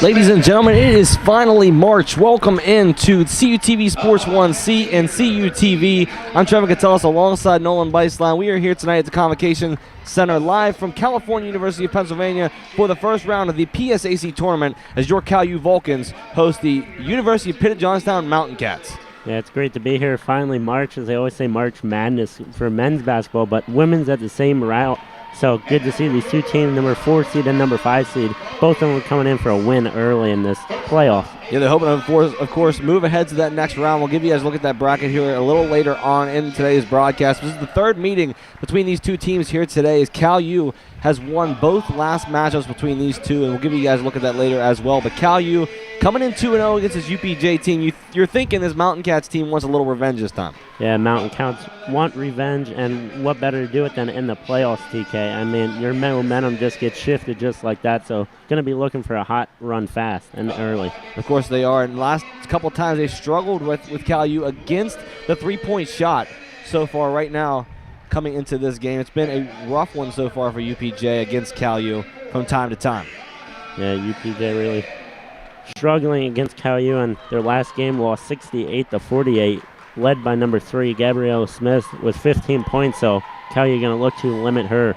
Ladies and gentlemen, it is finally March. Welcome into CUTV Sports 1C and CUTV. I'm Trevor Catellus alongside Nolan Beislein. We are here tonight at the Convocation Center live from California University of Pennsylvania for the first round of the PSAC tournament as your Cal U Vulcans host the University of Pitt-Johnstown Mountain Cats. Yeah, it's great to be here. Finally, March, as they always say, March Madness for men's basketball, but women's at the same route. So good to see these two teams, number 4 seed and number 5 seed, both of them coming in for a win early in this playoff. Yeah, they're hoping to, of course, move ahead to that next round. We'll give you guys a look at that bracket here a little later on in today's broadcast. This is the third meeting between these two teams here today as Cal U has won both last matchups between these two, and we'll give you guys a look at that later as well. But Cal U coming in 2-0 against this UPJ team. You're thinking this Mountain Cats team wants a little revenge this time. Yeah, Mountain Cats want revenge, and what better to do it than in the playoffs, TK? I mean, your momentum just gets shifted just like that, so going to be looking for a hot run fast and early. Of course they are, and the last couple of times they struggled with Cal U against the three-point shot so far right now coming into this game. It's been a rough one so far for UPJ against Cal U from time to time. Yeah, UPJ really struggling against Cal U, and their last game lost 68-48, led by number 3, Gabrielle Smith, with 15 points, so Cal U going to look to limit her.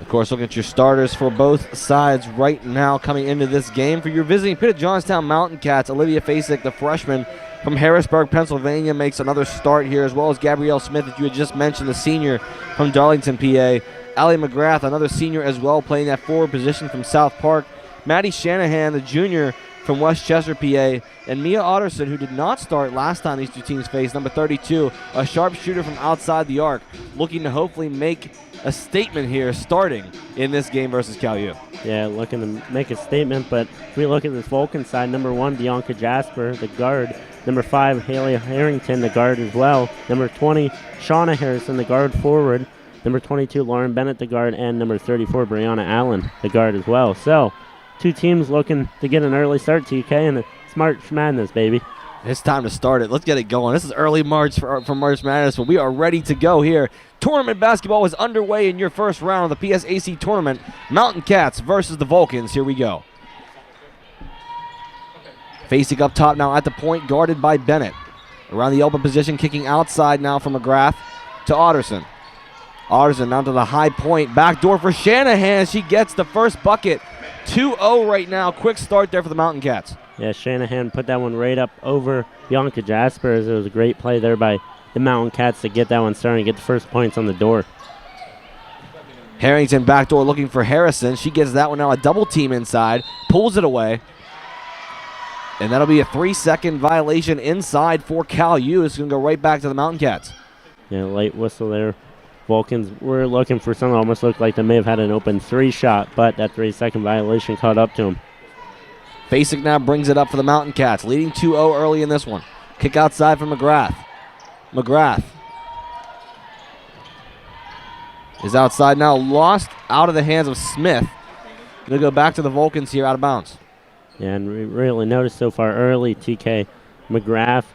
Of course, look at your starters for both sides right now coming into this game. For your visiting Pitt-Johnstown Mountain Cats, Olivia Psac, the freshman from Harrisburg, Pennsylvania, makes another start here, as well as Gabrielle Smith, that you had just mentioned, the senior from Darlington, PA. Allie McGrath, another senior as well, playing that forward position from South Park. Maddie Shanahan, the junior from Westchester, PA. And Mia Otterson, who did not start last time these two teams faced, number 32, a sharpshooter from outside the arc, looking to hopefully make a statement here starting in this game versus Cal U. Yeah, looking to make a statement, but if we look at this Vulcan side, number 1, Bianca Jasper, the guard. Number 5, Haley Harrington, the guard as well. Number 20, Shauna Harrison, the guard forward. Number 22, Lauren Bennett, the guard. And number 34, Brianna Allen, the guard as well. So, two teams looking to get an early start, TK, and it's March Madness, baby. It's time to start it. Let's get it going. This is early March for March Madness, but we are ready to go here. Tournament basketball is underway in your first round of the PSAC tournament. Mountain Cats versus the Vulcans. Here we go. Facing up top now at the point, guarded by Bennett. Around the open position, kicking outside now from McGrath to Otterson. Otterson down to the high point. Backdoor for Shanahan. She gets the first bucket. 2-0 right now. Quick start there for the Mountain Cats. Yeah, Shanahan put that one right up over Bianca Jasper. It was a great play there by the Mountain Cats to get that one started and get the first points on the door. Harrington backdoor looking for Harrison. She gets that one now, a double team inside. Pulls it away. And that'll be a 3-second violation inside for Cal U. It's going to go right back to the Mountain Cats. Yeah, late whistle there. Vulcans were looking for something that almost looked like they may have had an open 3 shot, but that 3-second violation caught up to them. Psac now brings it up for the Mountain Cats, leading 2-0 early in this one. Kick outside from McGrath. McGrath is outside now, lost out of the hands of Smith. Going to go back to the Vulcans here out of bounds. Yeah, and we really noticed so far early, TK, McGrath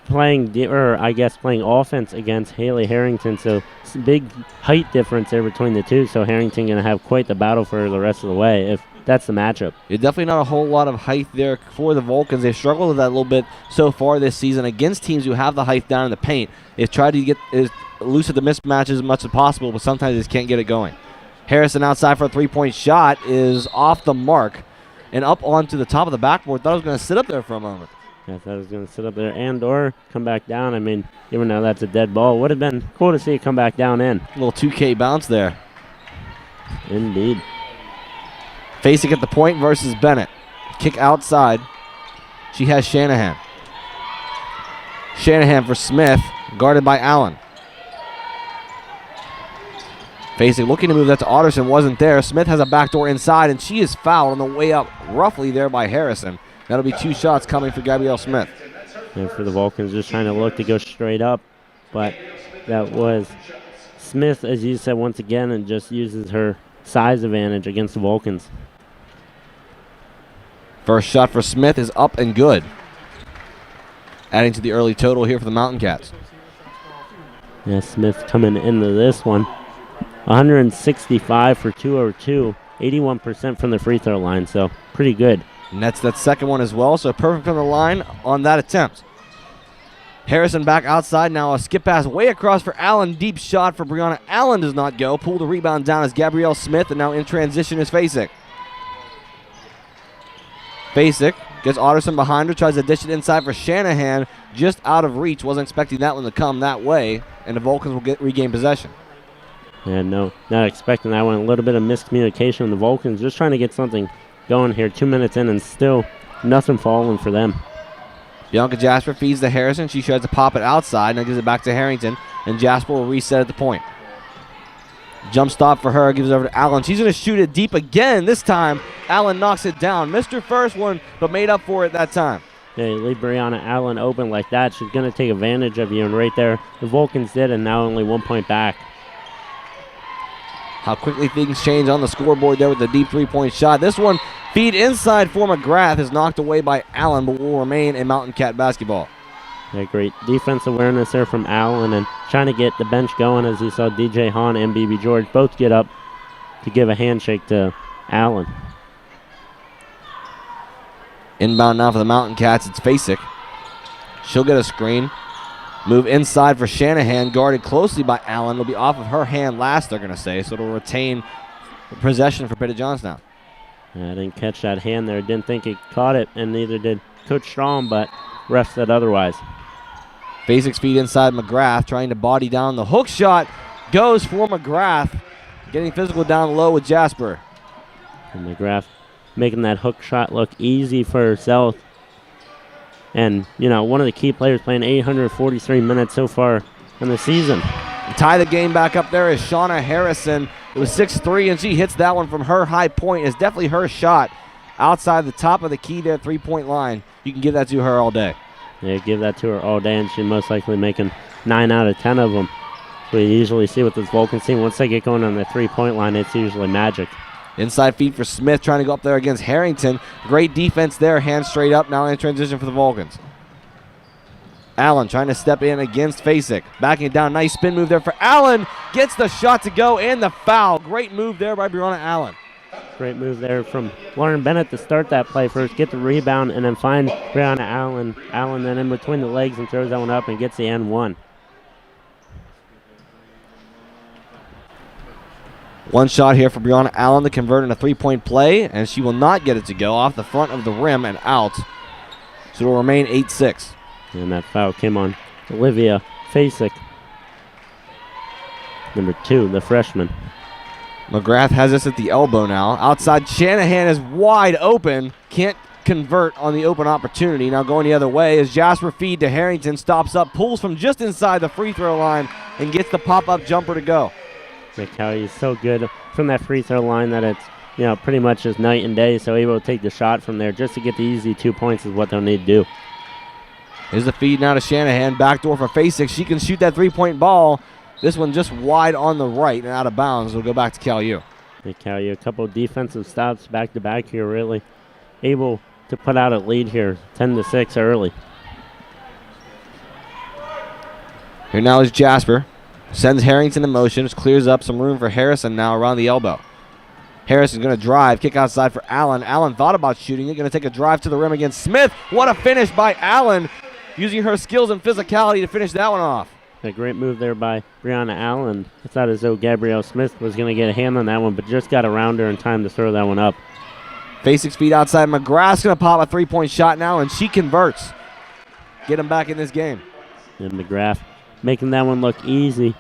playing offense against Haley Harrington, so it's a big height difference there between the two, so Harrington going to have quite the battle for the rest of the way if that's the matchup. Yeah, definitely not a whole lot of height there for the Vulcans. They've struggled with that a little bit so far this season against teams who have the height down in the paint. They've tried to get loose at the mismatches as much as possible, but sometimes they just can't get it going. Harrison outside for a 3-point shot is off the mark and up onto the top of the backboard. Thought it was going to sit up there for a moment. I thought it was going to sit up there and or come back down. I mean, even though that's a dead ball, would have been cool to see it come back down in. A little 2K bounce there. Indeed. Facing at the point versus Bennett. Kick outside. She has Shanahan. Shanahan for Smith, guarded by Allen. Facing, looking to move that to Otterson, wasn't there. Smith has a backdoor inside, and she is fouled on the way up roughly there by Harrison. That'll be 2 shots coming for Gabrielle Smith. And for the Vulcans, just trying to look to go straight up, but that was Smith, as you said, once again, and just uses her size advantage against the Vulcans. First shot for Smith is up and good. Adding to the early total here for the Mountain Cats. Yeah, Smith coming into this one. 165 for 202. 81% from the free throw line, so pretty good. And that's that second one as well, so perfect from the line on that attempt. Harrison back outside now. A skip pass way across for Allen. Deep shot for Brianna Allen does not go. Pull the rebound down as Gabrielle Smith, and now in transition is Psac. Psac gets Otterson behind her, tries to dish it inside for Shanahan. Just out of reach. Wasn't expecting that one to come that way, and the Vulcans will regain possession. Yeah, no, not expecting that one. A little bit of miscommunication on the Vulcans. Just trying to get something going here. 2 minutes in, and still nothing falling for them. Bianca Jasper feeds to Harrison. She tries to pop it outside, and gives it back to Harrington, and Jasper will reset at the point. Jump stop for her, gives it over to Allen. She's going to shoot it deep again. This time, Allen knocks it down. Missed her first one, but made up for it that time. Yeah, you leave Brianna Allen open like that, she's going to take advantage of you, and right there, the Vulcans did, and now only 1 point back. How quickly things change on the scoreboard there with the deep three-point shot. This one, feed inside for McGrath, is knocked away by Allen, but will remain a Mountain Cat basketball. Yeah, great defense awareness there from Allen, and trying to get the bench going as you saw DJ Hahn and BB George both get up to give a handshake to Allen. Inbound now for the Mountain Cats. It's Psac. She'll get a screen. Move inside for Shanahan, guarded closely by Allen. It'll be off of her hand last, they're going to say, so it'll retain possession for Pitt-Johnstown. Yeah, I didn't catch that hand there. Didn't think he caught it, and neither did Coach Strom, but ref said otherwise. Psac's feed inside McGrath, trying to body down. The hook shot goes for McGrath, getting physical down low with Jasper. And McGrath making that hook shot look easy for herself. And, you know, one of the key players playing 843 minutes so far in the season. Tie the game back up there is Shauna Harrison. It was 6-3, and she hits that one from her high point. It's definitely her shot outside the top of the key there, three-point line. You can give that to her all day. Yeah, give that to her all day, and she's most likely making 9 out of 10 of them. So we usually see with this Vulcan team, once they get going on the three-point line, it's usually magic. Inside feed for Smith, trying to go up there against Harrington. Great defense there, hands straight up, now in transition for the Vulcans. Allen trying to step in against Psac. Backing it down, nice spin move there for Allen. Gets the shot to go and the foul. Great move there by Brianna Allen. Great move there from Lauren Bennett to start that play first, get the rebound, and then find Brianna Allen. Allen then in between the legs and throws that one up and gets the N1. One shot here for Brianna Allen to convert in a three-point play, and she will not get it to go off the front of the rim and out. So it will remain 8-6. And that foul came on Olivia Psac, number 2, the freshman. McGrath has this at the elbow now. Outside, Shanahan is wide open. Can't convert on the open opportunity. Now going the other way is Jasper feed to Harrington. Stops up, pulls from just inside the free throw line, and gets the pop-up jumper to go. McCallie is so good from that free throw line that it's, you know, pretty much just night and day. So able to take the shot from there just to get the easy 2 points is what they'll need to do. Here's the feed now to Shanahan. Backdoor for Psac. She can shoot that three-point ball. This one just wide on the right and out of bounds. It'll go back to Cal U. McCallie, a couple defensive stops back-to-back here, really able to put out a lead here, 10-6 early. Here now is Jasper. Sends Harrington in motion. Clears up some room for Harrison now around the elbow. Harrison's going to drive. Kick outside for Allen. Allen thought about shooting it. Going to take a drive to the rim against Smith. What a finish by Allen. Using her skills and physicality to finish that one off. A great move there by Brianna Allen. I thought as though Gabrielle Smith was going to get a hand on that one, but just got around her in time to throw that one up. Psac's feet outside. McGrath's going to pop a three-point shot now, and she converts. Get him back in this game. And McGrath making that one look easy.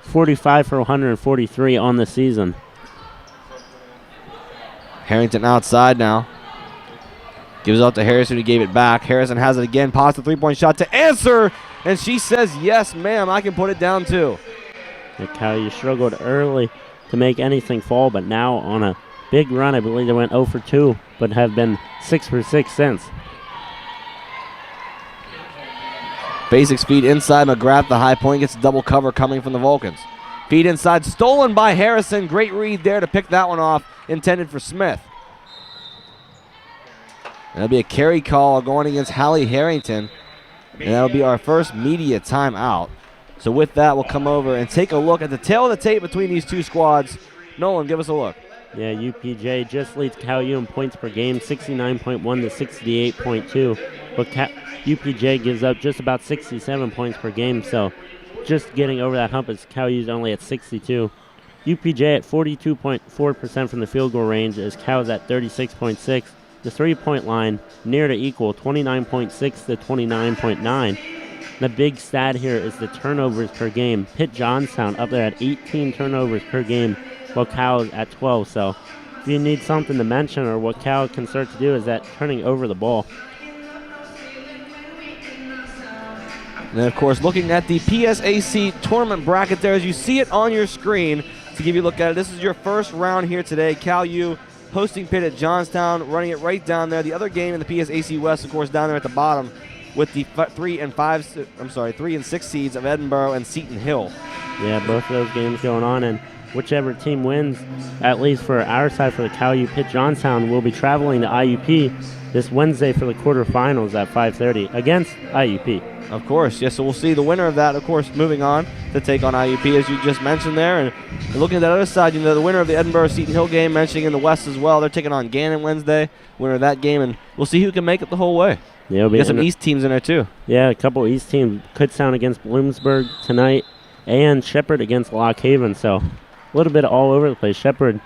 45 for 143 on the season. Harrington outside now. Gives it up to Harrison, who gave it back. Harrison has it again. Pops the three-point shot to answer. And she says, yes, ma'am, I can put it down too. McCallie struggled early to make anything fall, but now on a big run, I believe they went 0 for 2, but have been 6 for 6 since. Psac's feed inside. McGrath, the high point, gets a double cover coming from the Vulcans. Feed inside, stolen by Harrison. Great read there to pick that one off, intended for Smith. That'll be a carry call going against Hallie Harrington. And that'll be our first media timeout. So with that, we'll come over and take a look at the tail of the tape between these two squads. Nolan, give us a look. Yeah, UPJ just leads CalU in points per game, 69.1 to 68.2. But UPJ gives up just about 67 points per game, so just getting over that hump as CalU's only at 62. UPJ at 42.4% from the field goal range as Cal's at 36.6. The three-point line near to equal, 29.6 to 29.9. The big stat here is the turnovers per game. Pitt-Johnstown up there at 18 turnovers per game, while Cal is at 12. So if you need something to mention or what Cal can start to do is that turning over the ball. And then, of course, looking at the PSAC tournament bracket there, as you see it on your screen, to give you a look at it, this is your first round here today. CalU hosting Pitt at Johnstown, running it right down there. The other game in the PSAC West, of course, down there at the bottom with the 3 and 6 seeds of Edinboro and Seton Hill. Yeah, both of those games going on, and whichever team wins, at least for our side, for the CalU Pitt-Johnstown, will be traveling to IUP this Wednesday for the quarterfinals at 5:30 against IUP. Of course, yes, so we'll see the winner of that, of course, moving on to take on IUP, as you just mentioned there. And looking at that other side, you know, the winner of the Edinboro-Seton Hill game, mentioning in the West as well, they're taking on Gannon Wednesday, winner of that game, and we'll see who can make it the whole way. Yeah, we got some East teams in there, too. Yeah, a couple East teams. Kutztown against Bloomsburg tonight, and Shepherd against Lock Haven, so a little bit all over the place. Shepherd,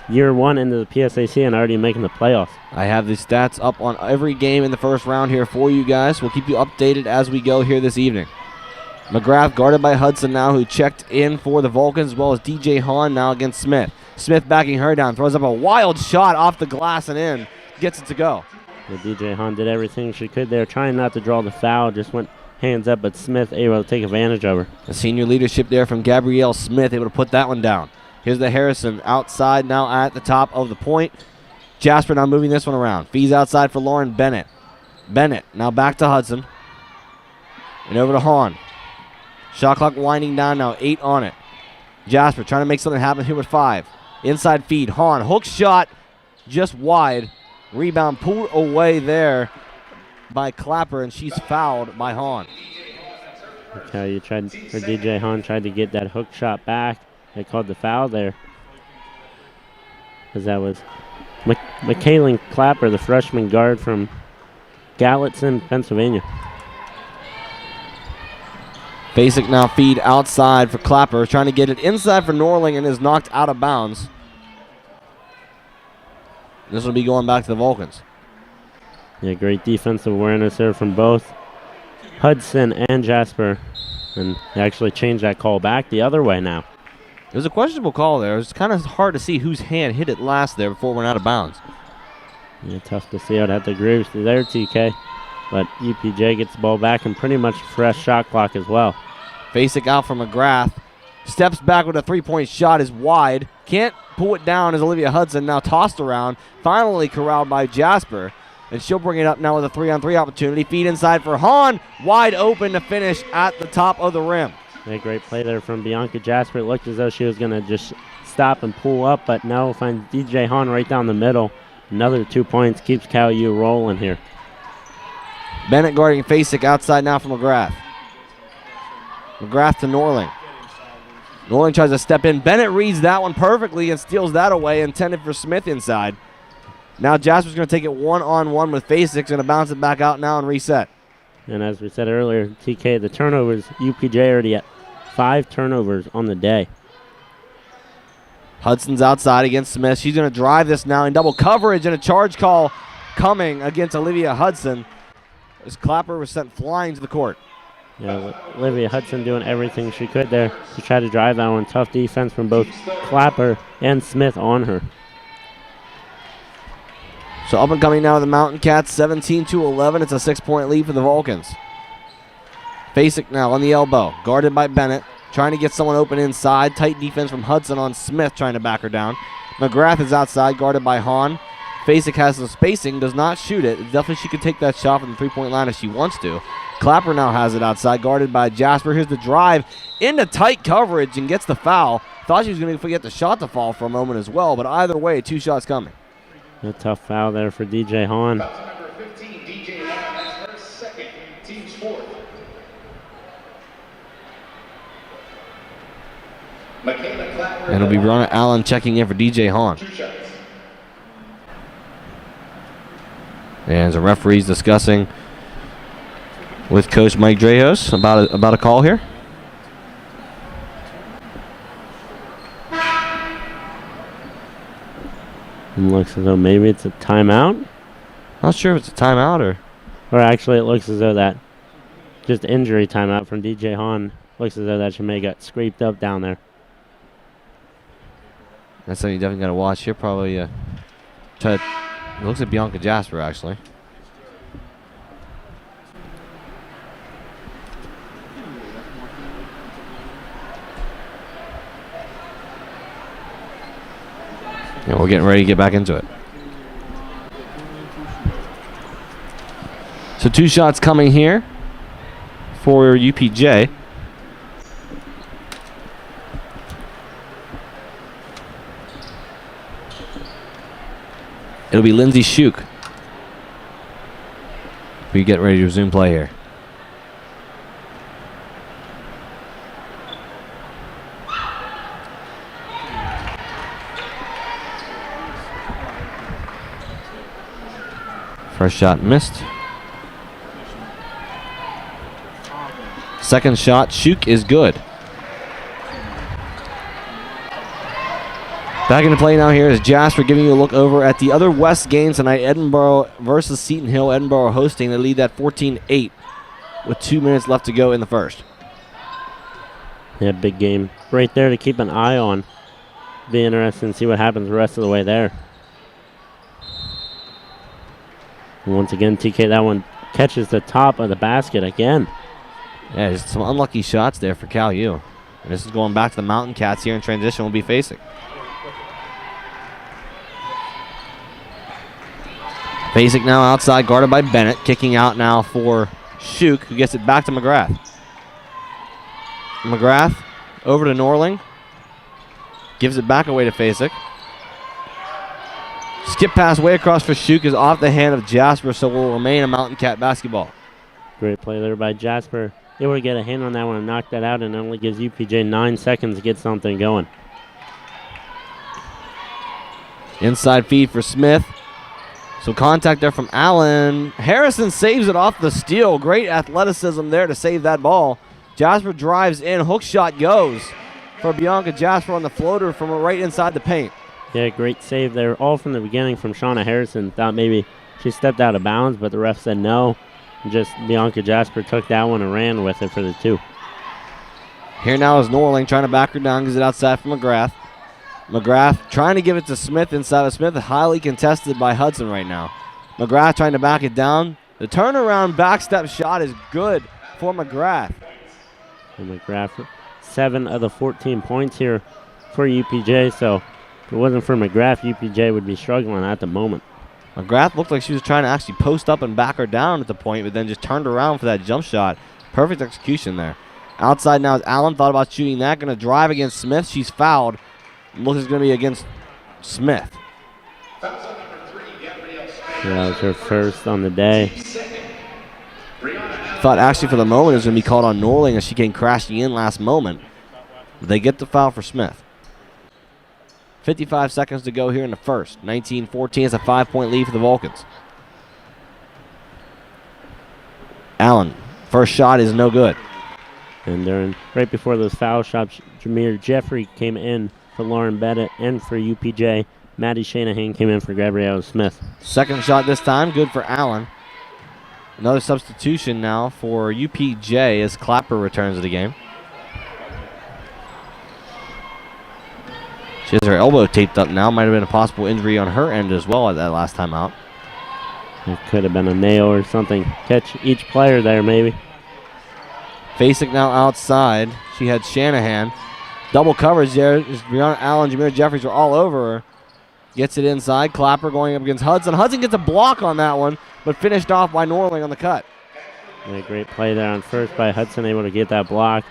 year one into the PSAC and already making the playoffs. I have the stats up on every game in the first round here for you guys. We'll keep you updated as we go here this evening. McGrath guarded by Hudson now, who checked in for the Vulcans, as well as DJ Hahn now against Smith. Smith backing her down, throws up a wild shot off the glass and in, gets it to go. Yeah, DJ Hahn did everything she could there, trying not to draw the foul, just went hands up, but Smith able to take advantage of her. The senior leadership there from Gabrielle Smith, able to put that one down. Here's the Harrison outside now at the top of the point. Jasper now moving this one around. Fees outside for Lauren Bennett. Bennett now back to Hudson. And over to Hahn. Shot clock winding down now, 8 on it. Jasper trying to make something happen here with 5. Inside feed, Hahn, hook shot, just wide. Rebound pulled away there by Clapper, and she's fouled by Hahn. Okay, DJ Hahn tried to get that hook shot back. They called the foul there. Because that was Michaeline Clapper, the freshman guard from Gallatin, Pennsylvania. Basic now feed outside for Clapper, trying to get it inside for Norling and is knocked out of bounds. This will be going back to the Vulcans. Yeah, great defensive awareness there from both Hudson and Jasper. And they actually changed that call back the other way now. It was a questionable call there. It was kind of hard to see whose hand hit it last there before it went out of bounds. Yeah, tough to see. I'd have to agree with you there, TK. But UPJ gets the ball back and pretty much fresh shot clock as well. Basic out from McGrath. Steps back with a three-point shot, is wide. Can't pull it down as Olivia Hudson now tossed around. Finally corralled by Jasper. And she'll bring it up now with a 3-on-3 opportunity. Feed inside for Hahn. Wide open to finish at the top of the rim. A great play there from Bianca Jasper. It looked as though she was going to just stop and pull up, but no, finds DJ Hahn right down the middle. Another 2 points, keeps CalU rolling here. Bennett guarding Psac outside now from McGrath. McGrath to Norling. Norling tries to step in. Bennett reads that one perfectly and steals that away, intended for Smith inside. Now Jasper's going to take it one-on-one with Psac, going to bounce it back out now and reset. And as we said earlier, TK, the turnovers, UPJ already at 5 turnovers on the day. Hudson's outside against Smith. She's going to drive this now in double coverage, and a charge call coming against Olivia Hudson as Clapper was sent flying to the court. Yeah, Olivia Hudson doing everything she could there to try to drive that one. Tough defense from both Clapper and Smith on her. So up and coming now, the Mountain Cats, 17-11. It's a 6-point lead for the Vulcans. Psac now on the elbow, guarded by Bennett, trying to get someone open inside. Tight defense from Hudson on Smith, trying to back her down. McGrath is outside, guarded by Hahn. Psac has some spacing, does not shoot it. Definitely she could take that shot from the three-point line if she wants to. Clapper now has it outside, guarded by Jasper. Here's the drive into tight coverage and gets the foul. Thought she was going to forget the shot to fall for a moment as well, but either way, 2 shots coming. A tough foul there for DJ Hahn. Number 15, DJ Hahn, that's her second, team's fourth. And it'll be Ronna Allen checking in for DJ Hahn. 2 shots. And the referee's discussing with Coach Mike Drejos about a call here. And looks as though maybe it's a timeout. Not sure if it's a timeout or actually it looks as though that just injury timeout from DJ Hahn. Looks as though that may got scraped up down there. That's something you definitely got to watch here. Probably it looks like Bianca Jasper, actually. Yeah, we're getting ready to get back into it. So 2 shots coming here for UPJ. It'll be Lindsay Shuk. We get ready to resume play here. First shot missed. Second shot, Shuk is good. Back into play now here is Jasper giving you a look over at the other West game tonight. Edinboro versus Seton Hill. Edinboro hosting. They lead that 14-8 with 2 minutes left to go in the first. Yeah, big game right there to keep an eye on. Be interesting to see what happens the rest of the way there. And once again, TK, that one catches the top of the basket again. Yeah, just some unlucky shots there for Cal U. And this is going back to the Mountain Cats here in transition. Will be facing. Psac now outside, guarded by Bennett. Kicking out now for Shuk, who gets it back to McGrath. McGrath over to Norling. Gives it back away to Psac. Skip pass way across for Shuk is off the hand of Jasper, so will remain a Mountain Cat basketball. Great play there by Jasper. Able to get a hand on that one and knock that out, and it only gives UPJ 9 seconds to get something going. Inside feed for Smith. So contact there from Allen. Harrison saves it off the steal. Great athleticism there to save that ball. Jasper drives in. Hook shot goes for Bianca Jasper on the floater from right inside the paint. Yeah, great save there. All from the beginning from Shauna Harrison. Thought maybe she stepped out of bounds, but the ref said no. Just Bianca Jasper took that one and ran with it for the 2. Here now is Norling trying to back her down. Gives it outside for McGrath. McGrath trying to give it to Smith inside of Smith. Highly contested by Hudson right now. McGrath trying to back it down. The turnaround backstep shot is good for McGrath. And McGrath, 7 of the 14 points here for UPJ. So if it wasn't for McGrath, UPJ would be struggling at the moment. McGrath looked like she was trying to actually post up and back her down at the point, but then just turned around for that jump shot. Perfect execution there. Outside now is Allen. Thought about shooting that. Going to drive against Smith. She's fouled. Looks is going to be against Smith. Yeah, that was her first on the day. Thought actually for the moment it was going to be called on Norling as she came crashing in last moment. But they get the foul for Smith. 55 seconds to go here in the first. 19-14 is a 5-point lead for the Vulcans. Allen, first shot is no good. And during right before those foul shots, Jameer Jeffrey came in for Lauren Bennett and for UPJ. Maddie Shanahan came in for Gabrielle Smith. Second shot this time, good for Allen. Another substitution now for UPJ as Clapper returns to the game. She has her elbow taped up now. Might have been a possible injury on her end as well at that last time out. It could have been a nail or something. Catch each player there, maybe. Psac now outside. She had Shanahan. Double coverage there. Brianna Allen, Jameer Jeffries are all over her. Gets it inside. Clapper going up against Hudson. Hudson gets a block on that one, but finished off by Norling on the cut. Yeah, great play there on first by Hudson, able to get that block.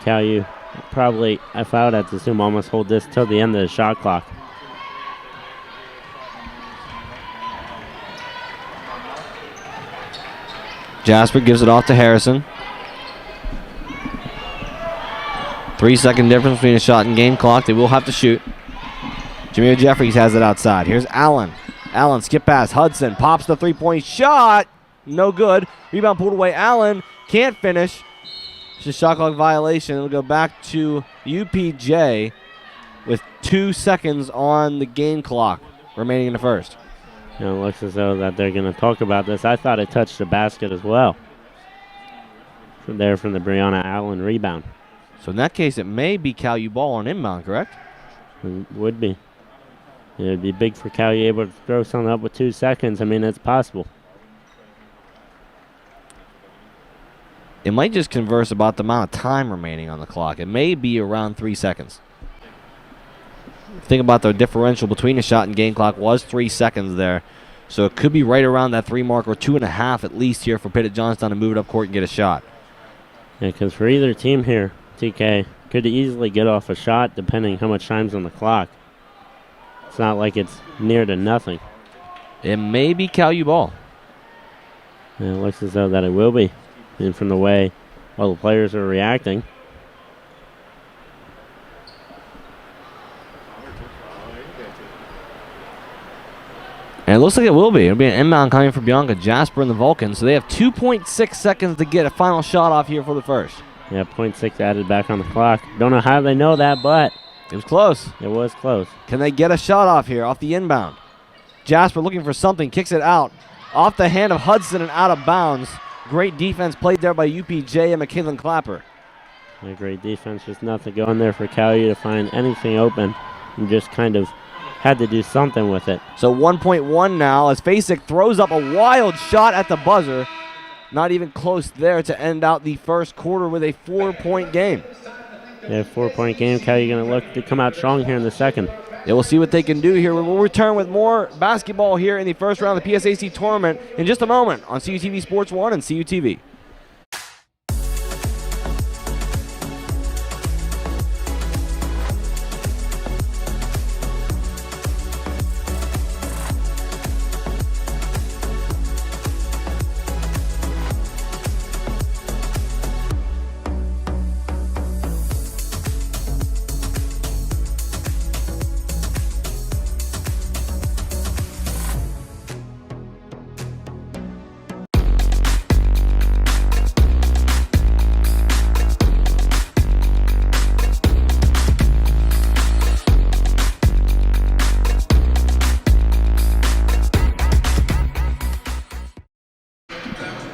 Cal U probably, if I would have to assume, almost hold this till the end of the shot clock. Jasper gives it off to Harrison. 3-second difference between a shot and game clock. They will have to shoot. Jameer Jeffries has it outside. Here's Allen. Allen skip pass. Hudson pops the three-point shot. No good. Rebound pulled away. Allen can't finish. It's a shot clock violation. It'll go back to UPJ with 2 seconds on the game clock remaining in the first. It looks as though that they're going to talk about this. I thought it touched the basket as well. From there from the Brianna Allen rebound. So in that case, it may be Cal U ball on inbound, correct? It would be. It would be big for Cal U able to throw something up with 2 seconds. I mean, it's possible. It might just converse about the amount of time remaining on the clock. It may be around 3 seconds. Think about the differential between the shot and game clock was 3 seconds there. So it could be right around that 3 mark or 2.5 at least here for Pitt-Johnstown to move it up court and get a shot. Yeah, because for either team here, TK could easily get off a shot depending how much time's on the clock. It's not like it's near to nothing. It may be Cal U ball. And it looks as though that it will be. And from the way all the players are reacting. And it looks like it will be. It'll be an inbound coming from Bianca Jasper and the Vulcans. So they have 2.6 seconds to get a final shot off here for the first. Yeah, 0.6 added back on the clock. Don't know how they know that, but it was close. It was close. Can they get a shot off here off the inbound? Jasper looking for something, kicks it out. Off the hand of Hudson and out of bounds. Great defense played there by UPJ and McKinley Clapper. A great defense, just nothing going there for Cal U to find anything open, and just kind of had to do something with it. So 1.1 now as Psac throws up a wild shot at the buzzer. Not even close there to end out the first quarter with a 4-point game. Yeah, 4-point game. Cal U going to look to come out strong here in the second. Yeah, we'll see what they can do here. We'll return with more basketball here in the first round of the PSAC tournament in just a moment on CUTV Sports 1 and CUTV.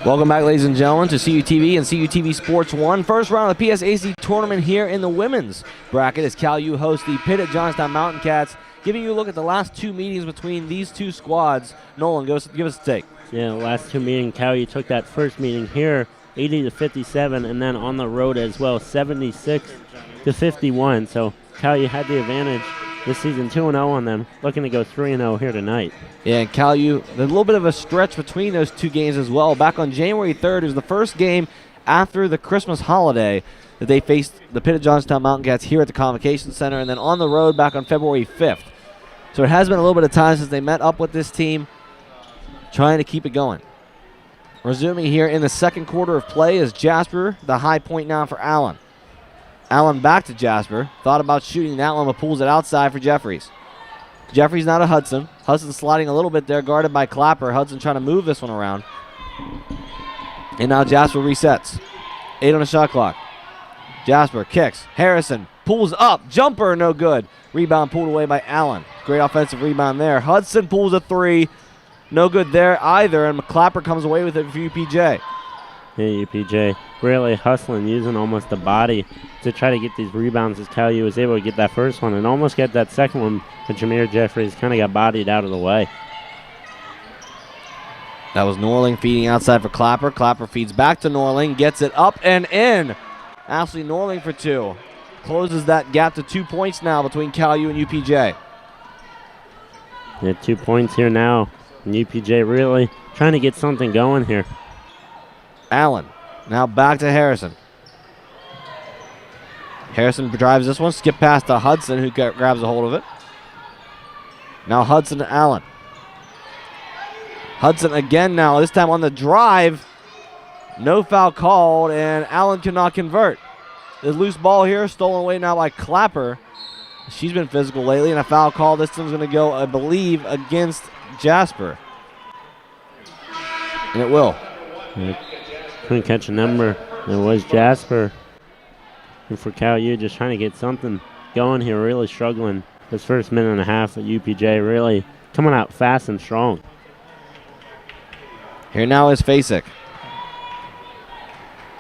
Welcome back, ladies and gentlemen, to CUTV and CUTV Sports 1. First round of the PSAC tournament here in the women's bracket as Cal U hosts the Pitt-Johnstown Mountain Cats, giving you a look at the last two meetings between these two squads. Nolan, give us a take. Yeah, the last two meetings, Cal U took that first meeting here, 80-57, and then on the road as well, 76-51. So Cal U had the advantage this season, 2-0 on them, looking to go 3-0 here tonight. Yeah, and Cal U, there's a little bit of a stretch between those two games as well. Back on January 3rd, it was the first game after the Christmas holiday that they faced the Pitt-Johnstown Mountain Cats here at the Convocation Center, and then on the road back on February 5th. So it has been a little bit of time since they met up with this team, trying to keep it going. Resuming here in the second quarter of play is Jasper, the high point now for Allen. Allen back to Jasper. Thought about shooting that one, but pulls it outside for Jeffries. Jeffries now to Hudson. Hudson sliding a little bit there, guarded by Clapper. Hudson trying to move this one around. And now Jasper resets. 8 on the shot clock. Jasper kicks. Harrison pulls up. Jumper, no good. Rebound pulled away by Allen. Great offensive rebound there. Hudson pulls a three. No good there either, and Clapper comes away with it for UPJ. Yeah, UPJ really hustling, using almost the body to try to get these rebounds as Cal U was able to get that first one and almost get that second one, but Jameer Jeffries kind of got bodied out of the way. That was Norling feeding outside for Clapper. Clapper feeds back to Norling, gets it up and in. Ashley Norling for two. Closes that gap to 2 points now between Cal U and UPJ. Yeah, 2 points here now. And UPJ really trying to get something going here. Allen now back to Harrison. Harrison drives this one, skip past to Hudson, who grabs a hold of it. Now Hudson to Allen. Hudson again now, this time on the drive. No foul called, and Allen cannot convert. The loose ball here, stolen away now by Clapper. She's been physical lately, and a foul call. This one's going to go, I believe, against Jasper. And it will. Couldn't catch a number. It was Jasper. And for Cal U, just trying to get something going here, really struggling. This first minute and a half at UPJ really coming out fast and strong. Here now is Psac.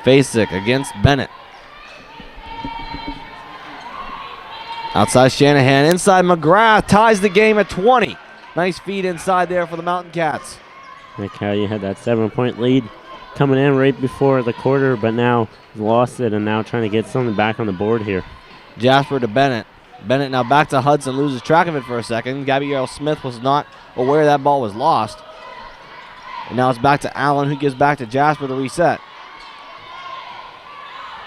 Psac against Bennett. Outside Shanahan, inside McGrath, ties the game at 20. Nice feed inside there for the Mountain Cats. And Cal U had that 7-point lead coming in right before the quarter, but now lost it and now trying to get something back on the board here. Jasper to Bennett. Bennett now back to Hudson, loses track of it for a second. Gabrielle Smith was not aware that ball was lost. And now it's back to Allen, who gives back to Jasper to reset.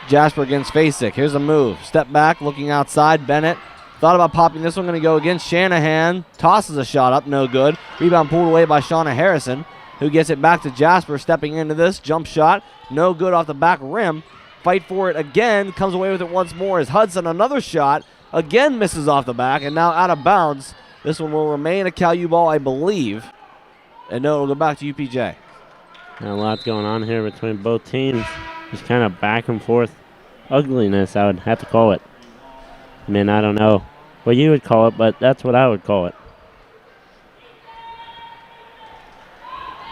Jasper against Psac. Here's a move. Step back, looking outside. Bennett thought about popping this one. Going to go against Shanahan. Tosses a shot up, no good. Rebound pulled away by Shauna Harrison, who gets it back to Jasper, stepping into this. Jump shot, no good off the back rim. Fight for it again. Comes away with it once more as Hudson. Another shot. Again misses off the back and now out of bounds. This one will remain a Cal U ball, I believe. And no, it'll go back to UPJ. And a lot going on here between both teams. Just kind of back and forth ugliness, I would have to call it. I mean, I don't know what you would call it, but that's what I would call it.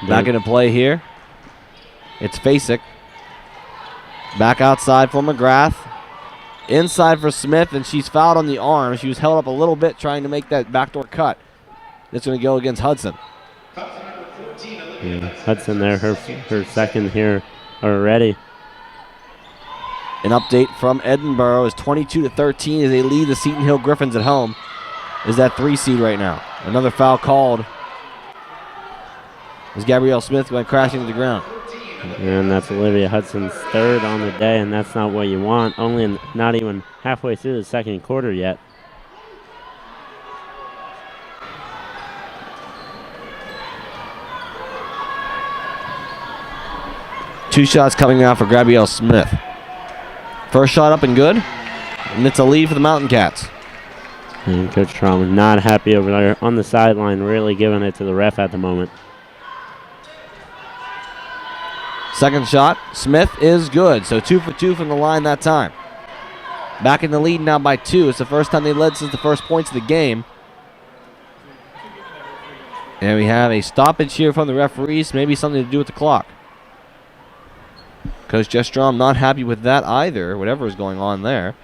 Back into play here. It's Psac. Back outside for McGrath. Inside for Smith, and she's fouled on the arm. She was held up a little bit trying to make that backdoor cut. It's going to go against Hudson. Yeah, Hudson there, her second here already. An update from Edinboro is 22-13 as they lead the Seton Hill Griffins at home. Is that 3 seed right now. Another foul called as Gabrielle Smith going crashing to the ground. And that's Olivia Hudson's third on the day, and that's not what you want. Not even halfway through the second quarter yet. Two shots coming out for Gabrielle Smith. First shot up and good, and it's a lead for the Mountain Cats. And Coach Traum not happy over there on the sideline, really giving it to the ref at the moment. Second shot, Smith is good. So 2 for 2 from the line that time. Back in the lead now by 2. It's the first time they led since the first points of the game. And we have a stoppage here from the referees. Maybe something to do with the clock. Coach Jestrom not happy with that either, whatever is going on there.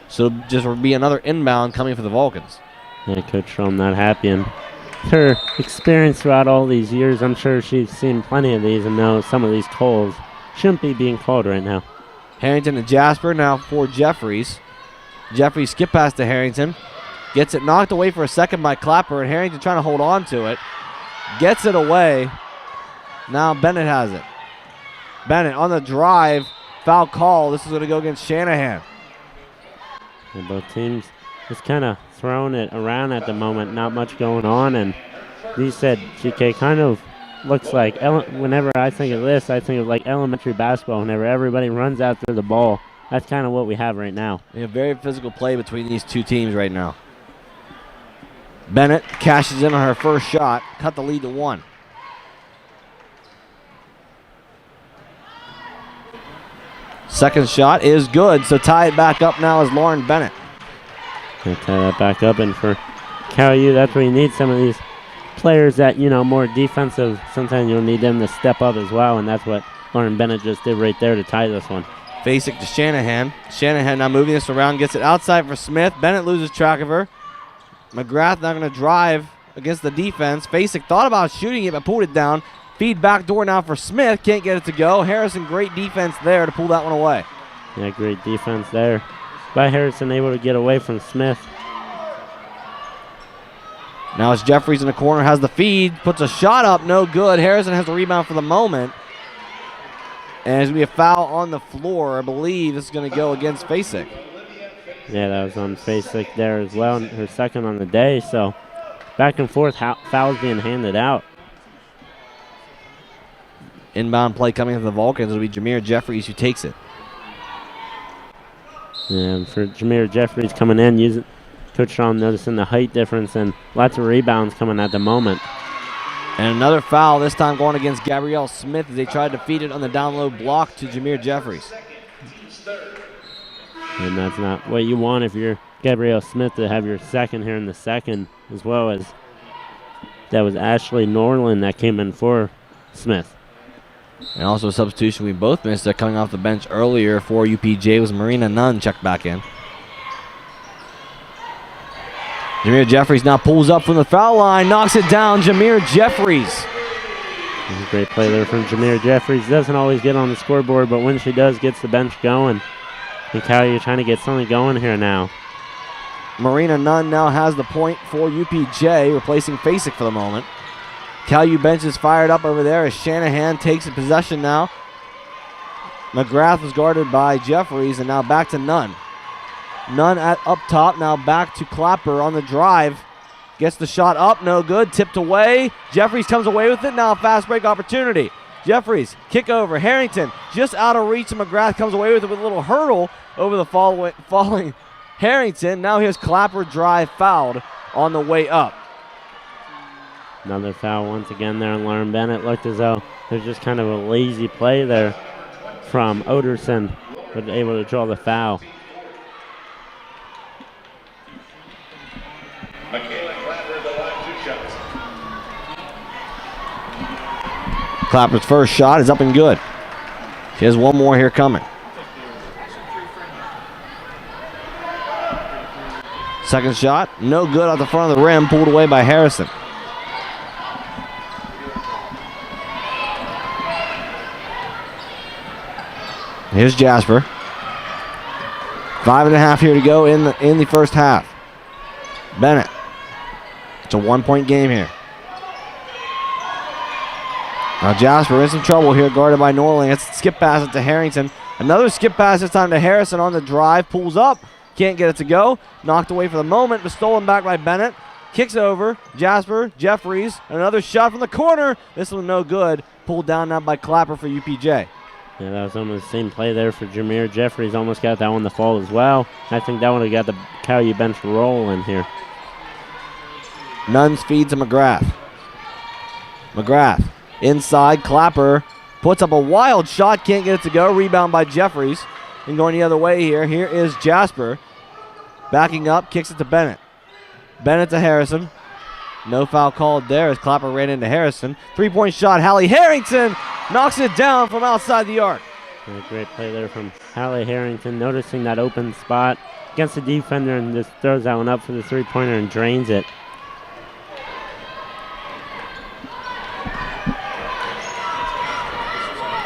So just will be another inbound coming for the Vulcans. Yeah, Coach Traum not happy, and her experience throughout all these years, I'm sure she's seen plenty of these and knows some of these calls shouldn't be being called right now. Harrington to Jasper now for Jeffries. Jeffries skip past to Harrington. Gets it knocked away for a second by Clapper, and Harrington trying to hold on to it. Gets it away. Now Bennett has it. Bennett on the drive. Foul call. This is going to go against Shanahan. And both teams just kind of throwing it around at the moment. Not much going on. And you said, GK, kind of looks like, whenever I think of this, I think of like elementary basketball. Whenever everybody runs after the ball, that's kind of what we have right now. We have very physical play between these two teams right now. Bennett cashes in on her first shot. Cut the lead to 1. Second shot is good, so tie it back up now is Lauren Bennett. Tie that back up, and for Cal U, that's where you need some of these players that, more defensive. Sometimes you'll need them to step up as well, and that's what Lauren Bennett just did right there to tie this one. Psac to Shanahan. Shanahan now moving this around, gets it outside for Smith. Bennett loses track of her. McGrath now going to drive against the defense. Psac thought about shooting it, but pulled it down. Feed back door now for Smith. Can't get it to go. Harrison, great defense there to pull that one away. Yeah, great defense there by Harrison, able to get away from Smith. Now it's Jeffries in the corner, has the feed, puts a shot up, no good. Harrison has the rebound for the moment. And there's going to be a foul on the floor. I believe this is going to go against Psac. Yeah, that was on Psac there as well, her second on the day. So back and forth, fouls being handed out. Inbound play coming from the Vulcans. It'll be Jameer Jeffries who takes it. And for Jameer Jeffries coming in, Coach Shawn noticing the height difference and lots of rebounds coming at the moment. And another foul, this time going against Gabrielle Smith as they tried to feed it on the down low block to Jameer Jeffries. And that's not what you want if you're Gabrielle Smith, to have your second here in the second, as well as that was Ashley Norland that came in for Smith. And also a substitution we both missed. They're coming off the bench earlier for UPJ was Marina Nunn checked back in. Jameer Jeffries now pulls up from the foul line, knocks it down. Jameer Jeffries. This is a great play there from Jameer Jeffries. Doesn't always get on the scoreboard, but when she does, gets the bench going. And Cal, you're trying to get something going here now. Marina Nunn now has the point for UPJ, replacing Psac for the moment. Cal bench is fired up over there as Shanahan takes the possession now. McGrath was guarded by Jeffries, and now back to Nunn. Nunn up top, now back to Clapper on the drive. Gets the shot up, no good, tipped away. Jeffries comes away with it, now a fast break opportunity. Jeffries, kick over, Harrington, just out of reach, and McGrath comes away with it with a little hurdle over the falling Harrington. Now here's Clapper drive fouled on the way up. Another foul once again there on Lauren Bennett. Looked as though there's just kind of a lazy play there from Oderson, but able to draw the foul. Clapper's first shot is up and good. She has one more here coming. Second shot, no good at the front of the rim, pulled away by Harrison. Here's Jasper. 5.5 here to go in the first half. Bennett. It's a 1-point game here. Now Jasper in some trouble here, guarded by Norling. It's a skip pass it to Harrington. Another skip pass this time to Harrison on the drive. Pulls up. Can't get it to go. Knocked away for the moment, but stolen back by Bennett. Kicks over. Jasper, Jeffries. Another shot from the corner. This one no good. Pulled down now by Clapper for UPJ. Yeah, that was almost the same play there for Jameer Jeffries. Almost got that one to fall as well. I think that would have got the Cal bench rolling here. Nunn's feed to McGrath. McGrath inside. Clapper puts up a wild shot. Can't get it to go. Rebound by Jeffries. And going the other way here. Here is Jasper. Backing up. Kicks it to Bennett. Bennett to Harrison. No foul called there as Clapper ran into Harrison. 3-point shot. Hallie Harrington knocks it down from outside the arc. A great play there from Hallie Harrington, noticing that open spot against the defender and just throws that one up for the three-pointer and drains it.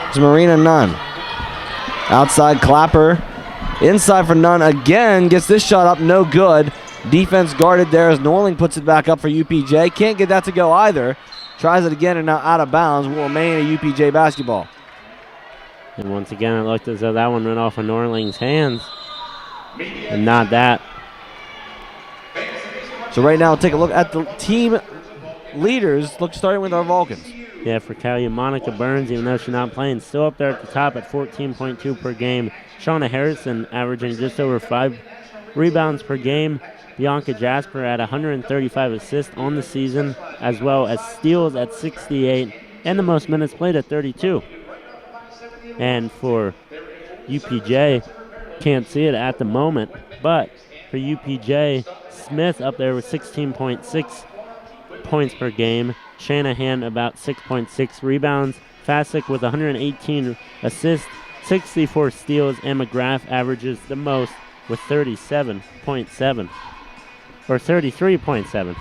It's Marina Nunn. Outside Clapper. Inside for Nunn again. Gets this shot up. No good. Defense guarded there as Norling puts it back up for UPJ. Can't get that to go either. Tries it again and now out of bounds. Will remain a UPJ basketball. And once again, it looked as though that one went off of Norling's hands. And not that. So right now, take a look at the team leaders. Look, starting with our Vulcans. Yeah, for Cal, Monica Burns, even though she's not playing, still up there at the top at 14.2 per game. Shauna Harrison averaging just over 5 rebounds per game. Bianca Jasper at 135 assists on the season, as well as steals at 68, and the most minutes played at 32. And for UPJ, can't see it at the moment, but for UPJ, Smith up there with 16.6 points per game. Shanahan about 6.6 rebounds. Psac with 118 assists, 64 steals, and McGrath averages the most with 37.7. Or 33.7.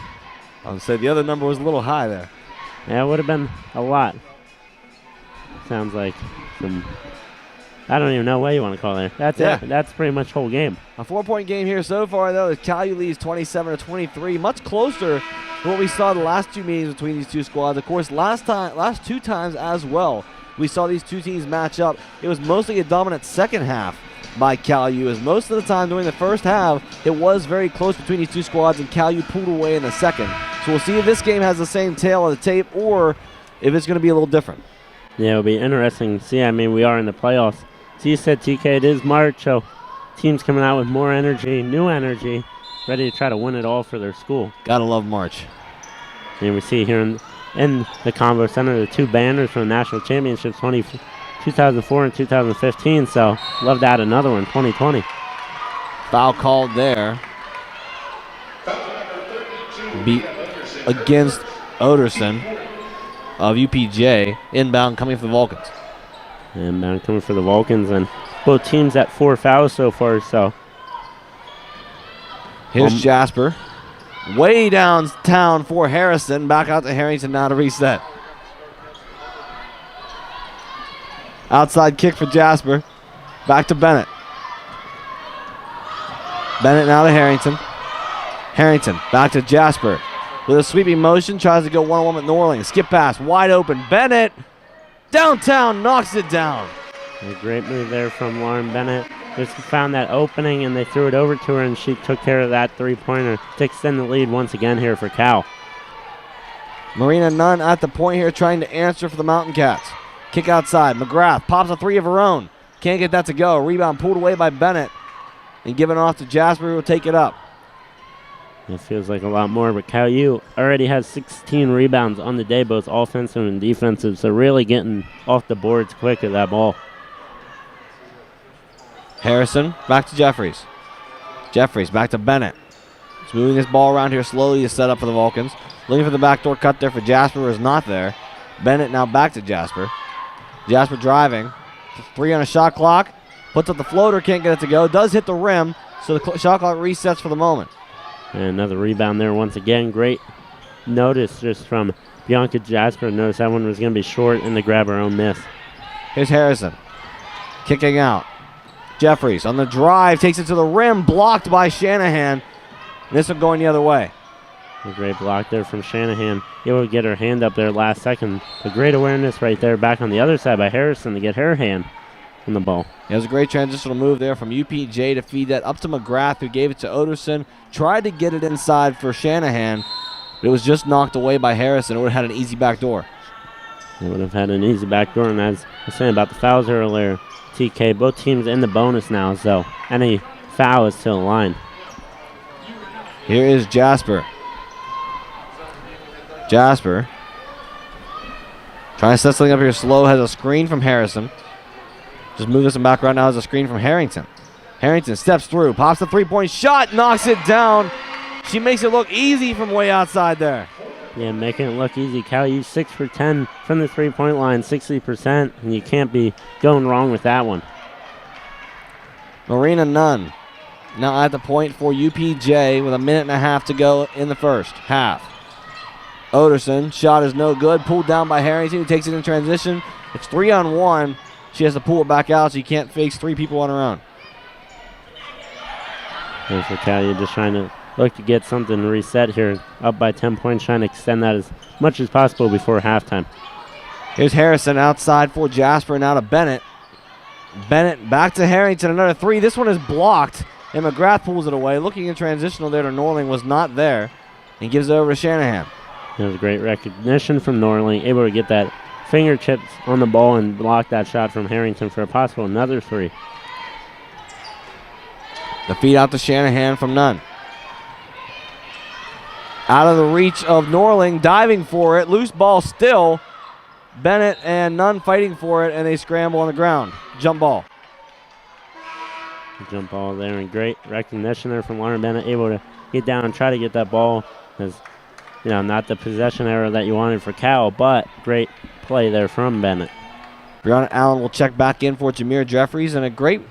I would say the other number was a little high there. Yeah, it would have been a lot. Sounds like some, I don't even know what you want to call it. That's it. That's pretty much whole game. A 4-point game here so far, though, as Cal leads 27-23. Much closer than what we saw the last two meetings between these two squads. Of course, last two times as well, we saw these two teams match up. It was mostly a dominant second half by Cal as most of the time during the first half, it was very close between these two squads, and Cal pulled away in the second. So we'll see if this game has the same tail of the tape or if it's going to be a little different. Yeah, it'll be interesting to see. I mean, we are in the playoffs. So you said, TK, it is March, so teams coming out with more energy, new energy, ready to try to win it all for their school. Gotta love March. And we see here in the Convo Center, the two banners from the National Championships 2004 and 2015, so love to add another one, 2020. Foul called there. Beat against Oderson of UPJ. Inbound coming for the Vulcans. Inbound coming for the Vulcans, and both teams at 4 fouls so far, so. Here's Jasper. Way downtown for Harrison. Back out to Harrington now to reset. Outside kick for Jasper. Back to Bennett. Bennett now to Harrington. Harrington back to Jasper. With a sweeping motion, tries to go one-on-one with Norling. Skip pass, wide open. Bennett, downtown, knocks it down. A great move there from Lauren Bennett. Just found that opening, and they threw it over to her, and she took care of that three-pointer to extend the lead once again here for Cal. Marina Nunn at the point here trying to answer for the Mountain Cats. Kick outside. McGrath pops a three of her own. Can't get that to go. Rebound pulled away by Bennett and given off to Jasper, who will take it up. It feels like a lot more, but Cal U already has 16 rebounds on the day, both offensive and defensive, so really getting off the boards quick with that ball. Harrison back to Jeffries. Jeffries back to Bennett. He's moving this ball around here slowly to set up for the Vulcans. Looking for the backdoor cut there for Jasper, who is not there. Bennett now back to Jasper. Jasper driving. 3 on a shot clock. Puts up the floater, can't get it to go. Does hit the rim, so the shot clock resets for the moment. And another rebound there once again. Great notice just from Bianca Jasper. Notice that one was going to be short and to grab her own miss. Here's Harrison. Kicking out. Jeffries on the drive, takes it to the rim, blocked by Shanahan. This one going the other way. A great block there from Shanahan. Able to get her hand up there last second. A great awareness right there back on the other side by Harrison to get her hand on the ball. It was a great transitional move there from UPJ to feed that up to McGrath, who gave it to Oderson. Tried to get it inside for Shanahan, but it was just knocked away by Harrison. It would have had an easy back door. It would have had an easy back door, and as I was saying about the fouls earlier, TK, both teams in the bonus now, so any foul is to the line. Here is Jasper. Jasper trying to set something up here slow, has a screen from Harrison. Just move this in back right now, has a screen from Harrington. Harrington steps through, pops the three-point shot, knocks it down. She makes it look easy from way outside there. Yeah, making it look easy. Cal U 6 for 10 from the three-point line, 60%, and you can't be going wrong with that one. Marina Nunn now at the point for UPJ with 1.5 minutes to go in the first half. Oderson, shot is no good, pulled down by Harrington, who takes it in transition. It's 3-on-1. She has to pull it back out, so you can't face 3 people on her own. And for Cal U, just trying to look to get something reset here. Up by 10 points, trying to extend that as much as possible before halftime. Here's Harrison outside for Jasper, now to Bennett. Bennett back to Harrington, another 3. This one is blocked, and McGrath pulls it away. Looking in transitional there to Norling, was not there, and gives it over to Shanahan. It was great recognition from Norling, able to get that fingertips on the ball and block that shot from Harrington for a possible another 3. The feed out to Shanahan from Nunn. Out of the reach of Norling, diving for it. Loose ball still. Bennett and Nunn fighting for it, and they scramble on the ground. Jump ball. Jump ball there, and great recognition there from Lauren Bennett, able to get down and try to get that ball. As you know, not the possession error that you wanted for Cal, but great play there from Bennett. Brianna Allen will check back in for Jameer Jeffries, and a great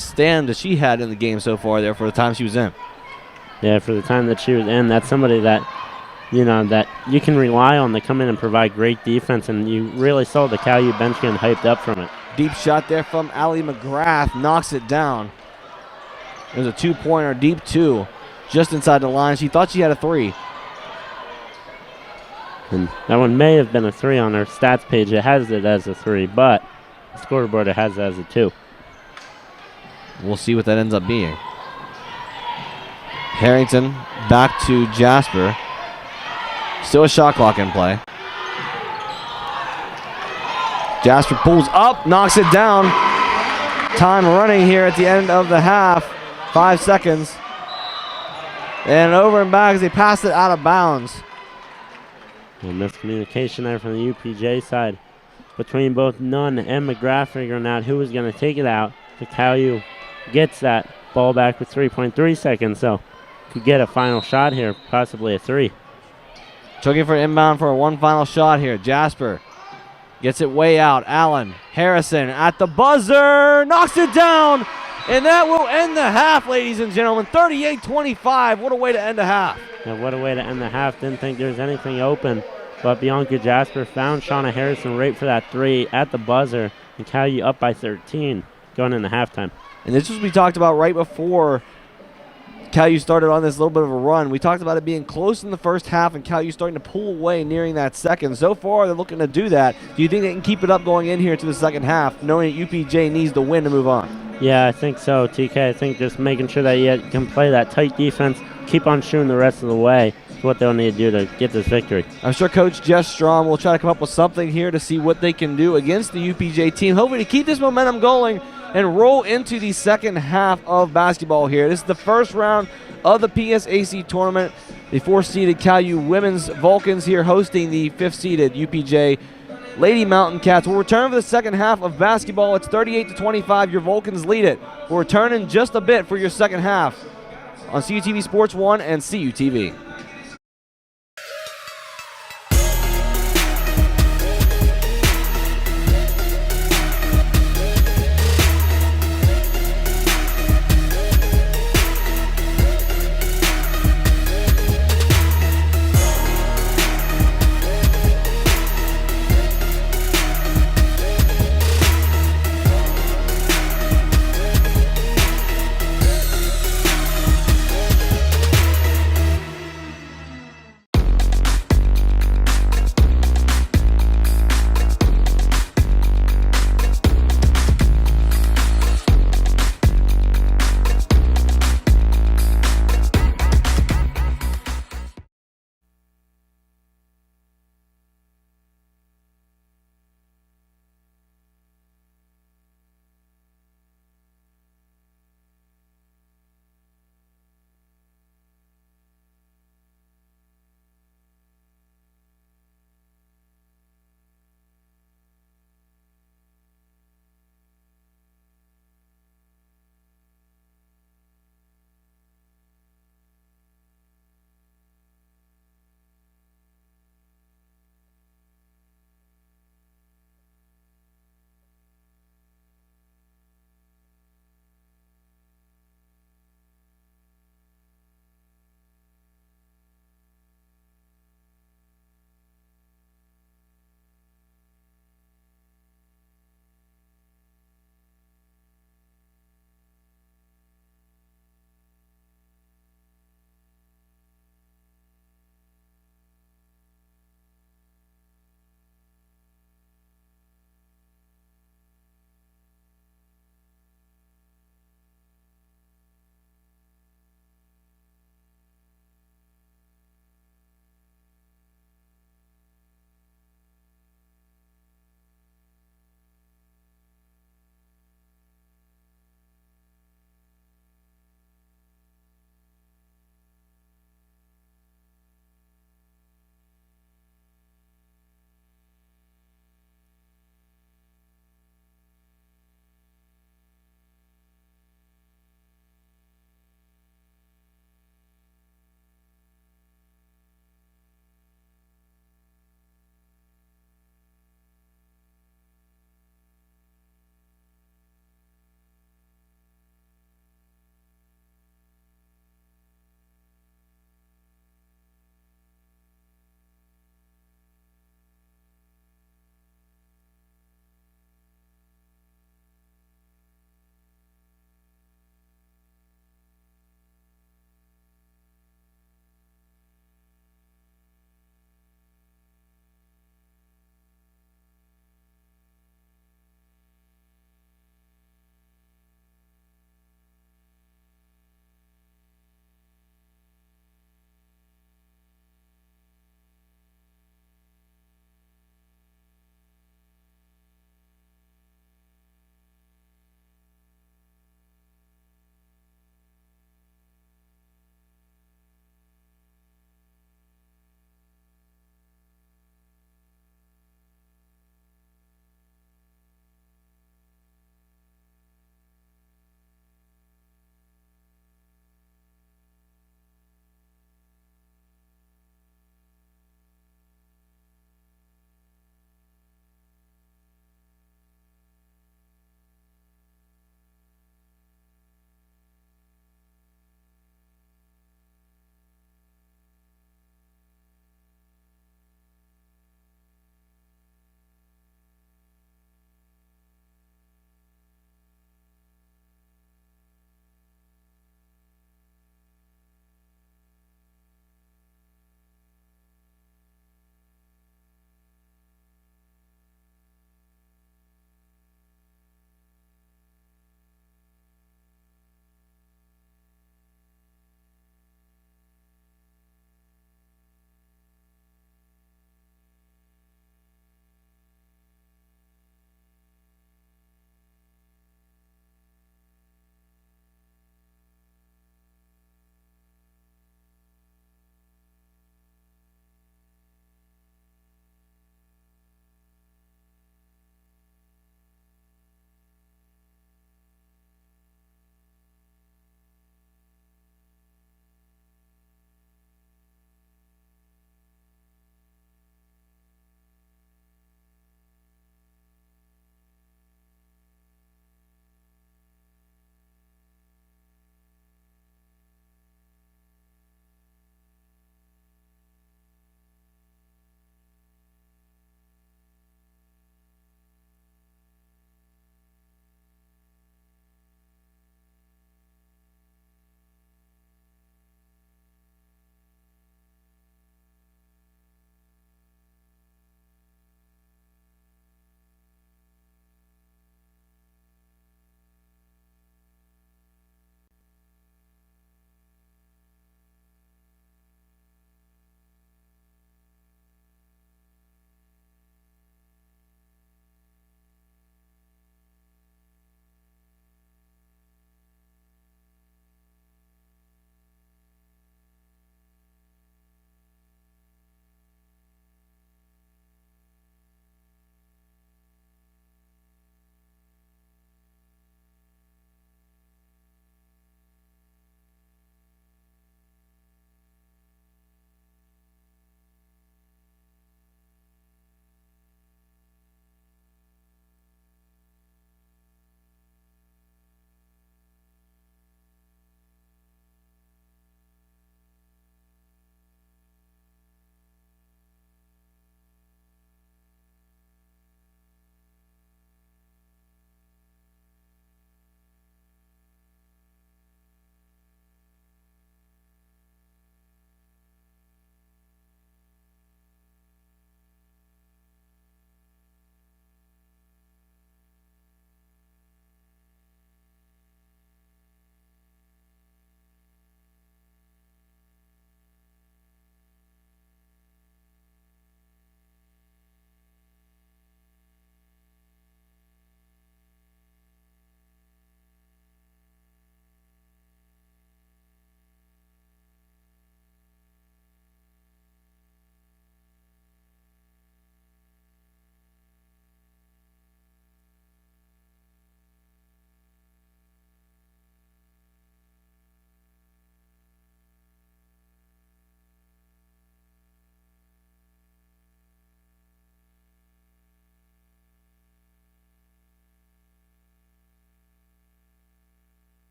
stand that she had in the game so far there for the time she was in. Yeah, for the time that she was in, that's somebody that, you know, that you can rely on to come in and provide great defense, and you really saw the Cal U bench getting hyped up from it. Deep shot there from Allie McGrath, knocks it down. There's a 2-pointer, deep 2, just inside the line. She thought she had a 3. And that one may have been a 3 on her stats page. It has it as a 3, but the scoreboard it has it as a 2. We'll see what that ends up being. Harrington back to Jasper. Still a shot clock in play. Jasper pulls up, knocks it down. Time running here at the end of the half. 5 seconds. And over and back as they pass it out of bounds. And miscommunication there from the UPJ side between both Nunn and McGrath, figuring out who was going to take it out. So Cal U gets that ball back with 3.3 seconds, so could get a final shot here, possibly a 3. Looking for inbound for one final shot here. Jasper gets it way out. Allen, Harrison at the buzzer, knocks it down, and that will end the half, ladies and gentlemen. 38-25. What a way to end a half. And what a way to end the half. Didn't think there was anything open, but Bianca Jasper found Shauna Harrison right for that 3 at the buzzer, and Cal U up by 13 going into halftime. And this was we talked about right before Cal U started on this little bit of a run. We talked about it being close in the first half and Cal U starting to pull away nearing that second. So far, they're looking to do that. Do you think they can keep it up going in here to the second half, knowing that UPJ needs the win to move on? Yeah, I think so, TK. I think just making sure that you can play that tight defense, keep on shooting the rest of the way is what they'll need to do to get this victory. I'm sure Coach Jess Strom will try to come up with something here to see what they can do against the UPJ team, hoping to keep this momentum going and roll into the second half of basketball here. This is the first round of the PSAC tournament. The 4th-seeded Cal U women's Vulcans here hosting the 5th-seeded UPJ Lady Mountain Cats. We'll return for the second half of basketball. It's 38-25. Your Vulcans lead it. We'll return in just a bit for your second half on CUTV Sports 1 and CUTV.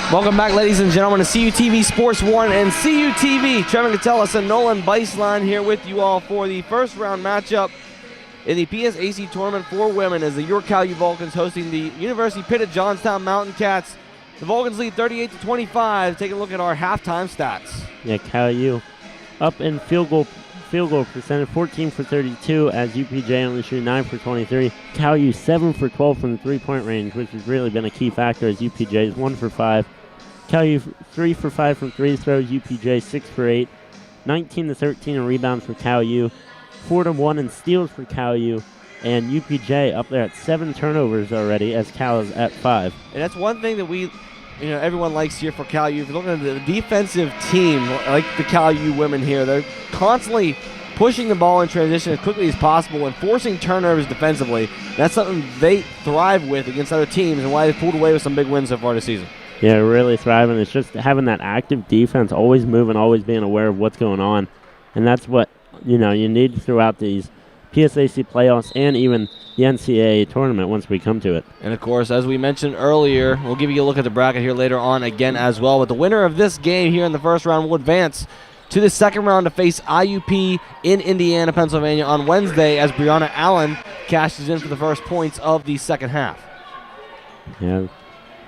Welcome back, ladies and gentlemen, to CUTV Sports 1 and CUTV. Trevor Catellis and Nolan Beislein here with you all for the first round matchup in the PSAC tournament for women as the York Cal U Vulcans hosting the University Pitt-Johnstown Mountain Cats. The Vulcans lead 38-25. Take a look at our halftime stats. Yeah, Cal U up in field goal percentage, 14 for 32, as UPJ only shooting 9 for 23. Cal U 7 for 12 from the three-point range, which has really been a key factor, as UPJ is 1 for 5. Cal U 3 for 5 from free throws, UPJ 6 for 8. 19 to 13 in rebounds for Cal U, 4 to 1 in steals for Cal U, and UPJ up there at 7 turnovers already, as Cal is at 5. And that's one thing that everyone likes here for Cal U. If you're looking at the defensive team, like the Cal U women here, they're constantly pushing the ball in transition as quickly as possible and forcing turnovers defensively. That's something they thrive with against other teams and why they've pulled away with some big wins so far this season. Yeah, really thriving. It's just having that active defense, always moving, always being aware of what's going on. And that's what, you need throughout these PSAC playoffs and even the NCAA tournament once we come to it. And, of course, as we mentioned earlier, we'll give you a look at the bracket here later on again as well. But the winner of this game here in the first round will advance to the second round to face IUP in Indiana, Pennsylvania on Wednesday as Brianna Allen cashes in for the first points of the second half. Yeah,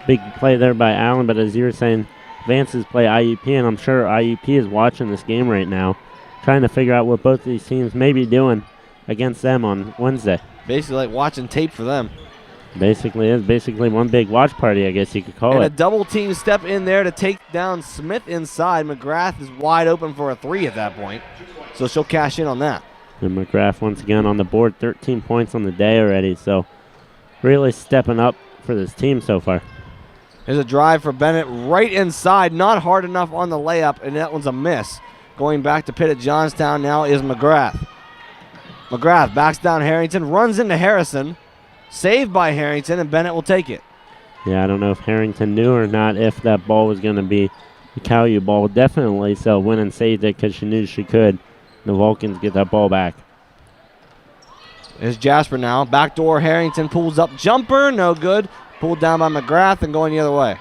big play there by Allen, but as you were saying, advances play IUP, and I'm sure IUP is watching this game right now, trying to figure out what both of these teams may be doing against them on Wednesday. Basically like watching tape for them. Basically one big watch party, I guess you could call it. And a double team step in there to take down Smith inside. McGrath is wide open for a 3 at that point, so she'll cash in on that. And McGrath once again on the board, 13 points on the day already, so really stepping up for this team so far. There's a drive for Bennett right inside, not hard enough on the layup, and that one's a miss. Going back to Pitt-Johnstown now is McGrath. McGrath backs down Harrington, runs into Harrison. Saved by Harrington, and Bennett will take it. Yeah, I don't know if Harrington knew or not if that ball was going to be the Cal U ball. Definitely so went and saved it because she knew she could. The Vulcans get that ball back. There's Jasper now. Backdoor Harrington pulls up jumper. No good. Pulled down by McGrath and going the other way.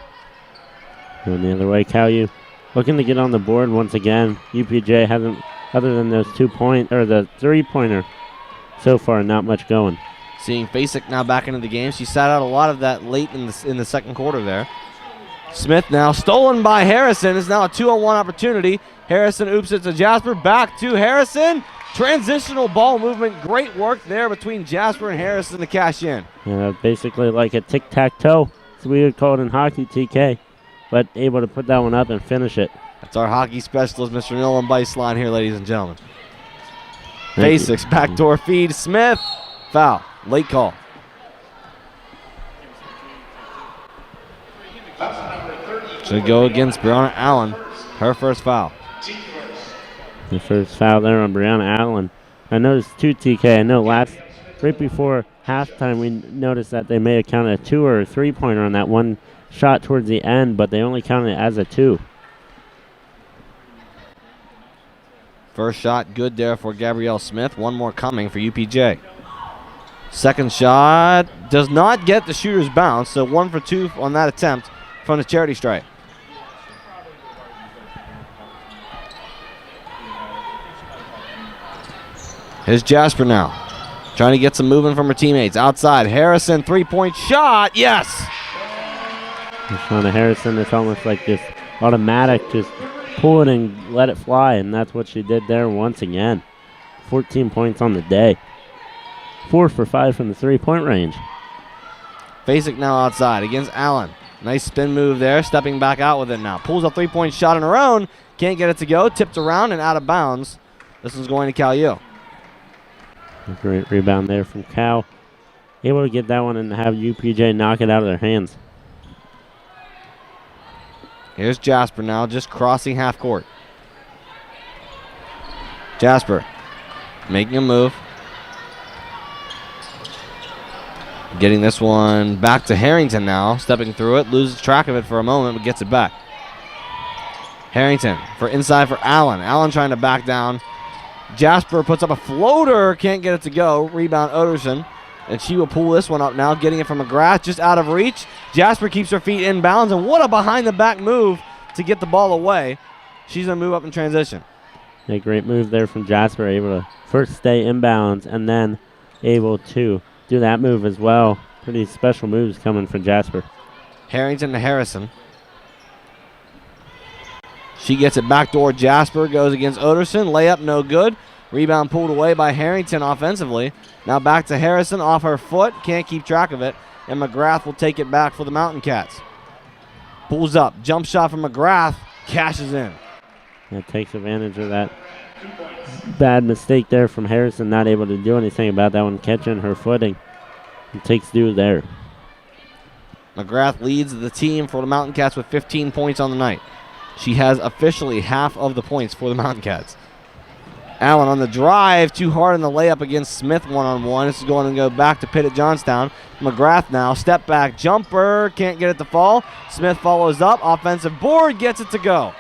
Going the other way, Cal U looking to get on the board once again. UPJ hasn't, other than those 2-point or the 3-pointer so far, not much going. Seeing Psac now back into the game. She sat out a lot of that late in the second quarter there. Smith now stolen by Harrison. It's now a 2-on-1 opportunity. Harrison oops it to Jasper. Back to Harrison. Transitional ball movement. Great work there between Jasper and Harrison to cash in. Yeah, basically like a tic-tac-toe. So we would call it in hockey, TK. But able to put that one up and finish it. That's our hockey specialist, Mr. Nolan Beislein here, ladies and gentlemen. Psac's backdoor feed. Smith. Foul. Late call. Should go against Brianna Allen. Her first foul. The first foul there on Brianna Allen. I noticed 2 TK. I know right before halftime we noticed that they may have counted a 2 or a 3-pointer on that one shot towards the end, but they only counted it as a 2. First shot good there for Gabrielle Smith. One more coming for UPJ. Second shot does not get the shooter's bounce, so 1 for 2 on that attempt from the charity stripe. Here's Jasper now, trying to get some movement from her teammates. Outside, Harrison, 3-point shot, yes! Shauna Harrison, it's almost like this automatic, just pull it and let it fly, and that's what she did there once again. 14 points on the day. 4 for 5 from the 3-point range. Psac now outside against Allen. Nice spin move there, stepping back out with it now. Pulls a 3-point shot on her own. Can't get it to go. Tipped around and out of bounds. This is going to Cal U. A great rebound there from Cal. Able to get that one and have UPJ knock it out of their hands. Here's Jasper now, just crossing half court. Jasper making a move. Getting this one back to Harrington now, stepping through it, loses track of it for a moment, but gets it back. Harrington for inside for Allen. Allen trying to back down. Jasper puts up a floater, can't get it to go. Rebound Oderson. And she will pull this one up now, getting it from McGrath, just out of reach. Jasper keeps her feet inbounds, and what a behind-the-back move to get the ball away. She's going to move up in transition. A great move there from Jasper, able to first stay inbounds and then able to do that move as well. Pretty special moves coming from Jasper. Harrington to Harrison. She gets it backdoor. Jasper goes against Oderson. Layup no good. Rebound pulled away by Harrington offensively. Now back to Harrison off her foot. Can't keep track of it. And McGrath will take it back for the Mountain Cats. Pulls up. Jump shot from McGrath. Cashes in. That takes advantage of that bad mistake there from Harrison. Not able to do anything about that one. Catching her footing. It takes due there. McGrath leads the team for the Mountain Cats with 15 points on the night. She has officially half of the points for the Mountain Cats. Allen on the drive, too hard on the layup against Smith one-on-one. This is going to go back to Pitt-Johnstown. McGrath now, step back jumper, can't get it to fall. Smith follows up, offensive board, gets it to go.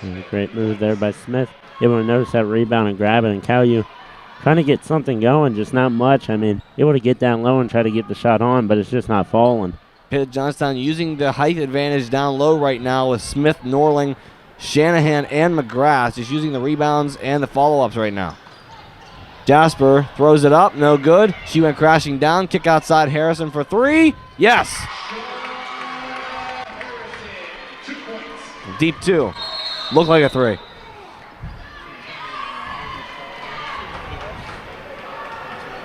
And a great move there by Smith. Able to notice that rebound and grab it, and Caillou trying to get something going, just not much. I mean, able to get down low and try to get the shot on, but it's just not falling. Pitt-Johnstown using the height advantage down low right now with Smith, Norling, Shanahan, and McGrath, just using the rebounds and the follow-ups right now. Jasper throws it up, no good. She went crashing down, kick outside Harrison for three. Yes! Deep two. Looked like a three.